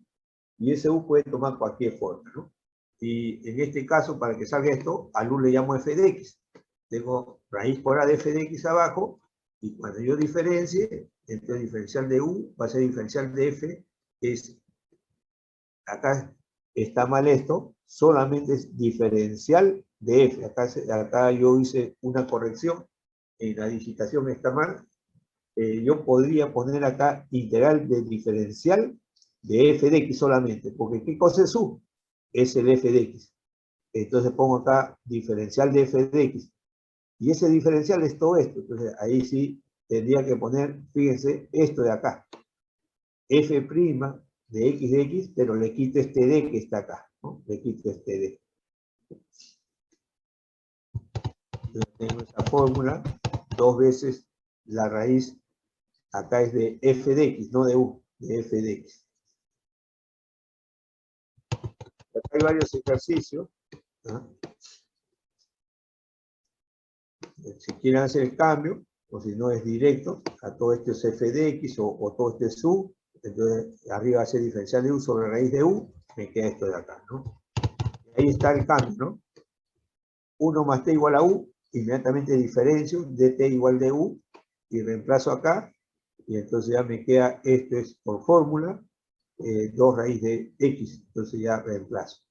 y ese u puede tomar cualquier forma, ¿no? Y en este caso, para que salga esto, al u le llamo f de x. Tengo raíz por a de f de x abajo, y cuando yo diferencie, entre diferencial de u va a ser diferencial de f, es, acá está mal esto, solamente es diferencial de f. Acá yo hice una corrección, en la digitación está mal. Yo podría poner acá integral de diferencial de f de x solamente, porque ¿qué cosa es u? Es el f de x. Entonces pongo acá diferencial de f de x. Y ese diferencial es todo esto. Entonces ahí sí tendría que poner, fíjense, esto de acá. F' de x, pero le quito este d que está acá, ¿no? Le quito este d. Entonces tengo esta fórmula, 2 veces la raíz, acá es de f de x, no de u, de f de x. Acá hay varios ejercicios, ¿no? Si quieren hacer el cambio, o si no es directo, a todo esto es f de x o todo esto es u, entonces arriba va a ser diferencial de u sobre raíz de u, me queda esto de acá, ¿no? Ahí está el cambio, ¿no? 1 más t igual a u, inmediatamente diferencio, dt igual de u, y reemplazo acá, y entonces ya me queda, esto es por fórmula, 2 raíz de x, entonces ya reemplazo.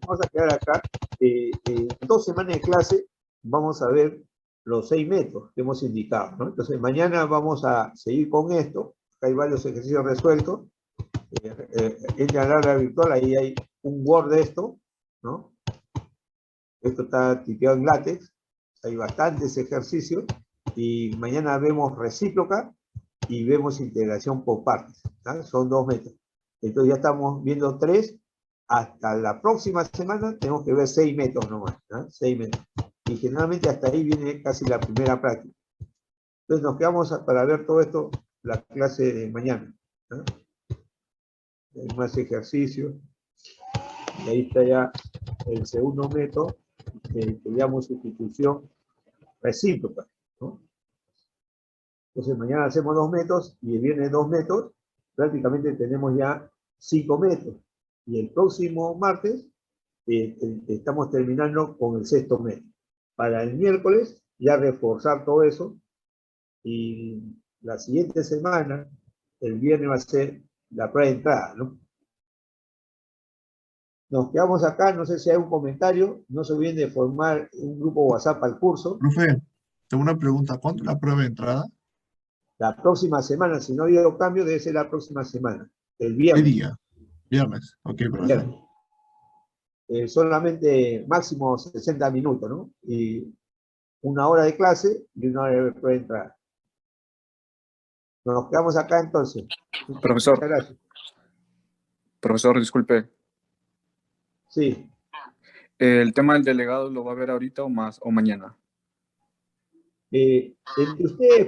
Vamos a quedar acá, en 2 semanas de clase vamos a ver los 6 métodos que hemos indicado, ¿no? Entonces mañana vamos a seguir con esto, acá hay varios ejercicios resueltos, entra al aula virtual, ahí hay un Word de esto, ¿no? Esto está tipeado en látex, hay bastantes ejercicios, y mañana vemos recíproca y vemos integración por partes, ¿no? Son 2 métodos. Entonces ya estamos viendo 3, hasta la próxima semana tenemos que ver 6 métodos nomás, ¿no? 6 métodos. Y generalmente hasta ahí viene casi la primera práctica. Entonces nos quedamos para ver todo esto la clase de mañana, ¿no? Hay más ejercicios. Y ahí está ya el segundo método, que llamamos sustitución recíproca, ¿no? Entonces mañana hacemos 2 métodos y el viernes 2 métodos. Prácticamente tenemos ya 5 métodos. Y el próximo martes estamos terminando con el 6º método. Para el miércoles ya reforzar todo eso. Y la siguiente semana, el viernes va a ser la prueba de entrada, ¿no? Nos quedamos acá, no sé si hay un comentario, no se olviden de formar un grupo WhatsApp al curso. Profe, tengo una pregunta. ¿Cuándo es la prueba de entrada? La próxima semana, si no ha habido cambio, debe ser la próxima semana, el ¿Qué viernes. día? Viernes. Ok, profesor. Solamente máximo 60 minutos, ¿no? Y 1 hora de clase y 1 hora de prueba de entrada. Nos quedamos acá entonces. Profesor, Muchas gracias. profesor, disculpe. Sí. ¿El tema del delegado lo va a ver ahorita o mañana? Entre ustedes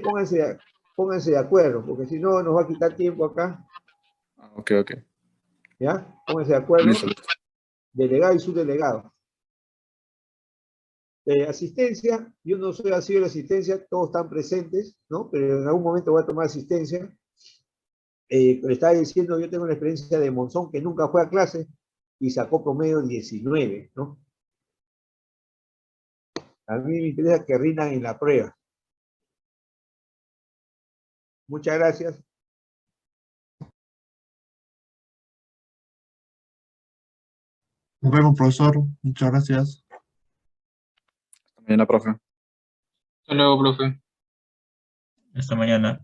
pónganse de acuerdo, porque si no nos va a quitar tiempo acá. Ok. ¿Ya? Pónganse de acuerdo. Listo. Delegado y subdelegado. Asistencia, yo no soy así de la asistencia, todos están presentes, ¿no? Pero en algún momento voy a tomar asistencia. Le estaba diciendo, yo tengo la experiencia de Monzón, que nunca fue a clase y sacó promedio 19, ¿no? A mí me interesa que rindan en la prueba. Muchas gracias. Nos vemos, profesor. Muchas gracias. Hasta mañana, profe. Hasta luego, profe. Hasta mañana.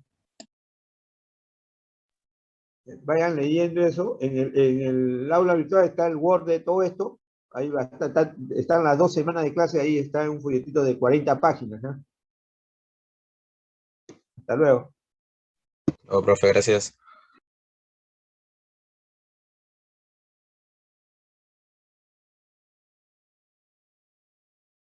Vayan leyendo eso. En el aula virtual está el Word de todo esto. Ahí va, están las 2 semanas de clase, ahí está un folletito de 40 páginas, ¿no? Hasta luego. Oh, profe, gracias.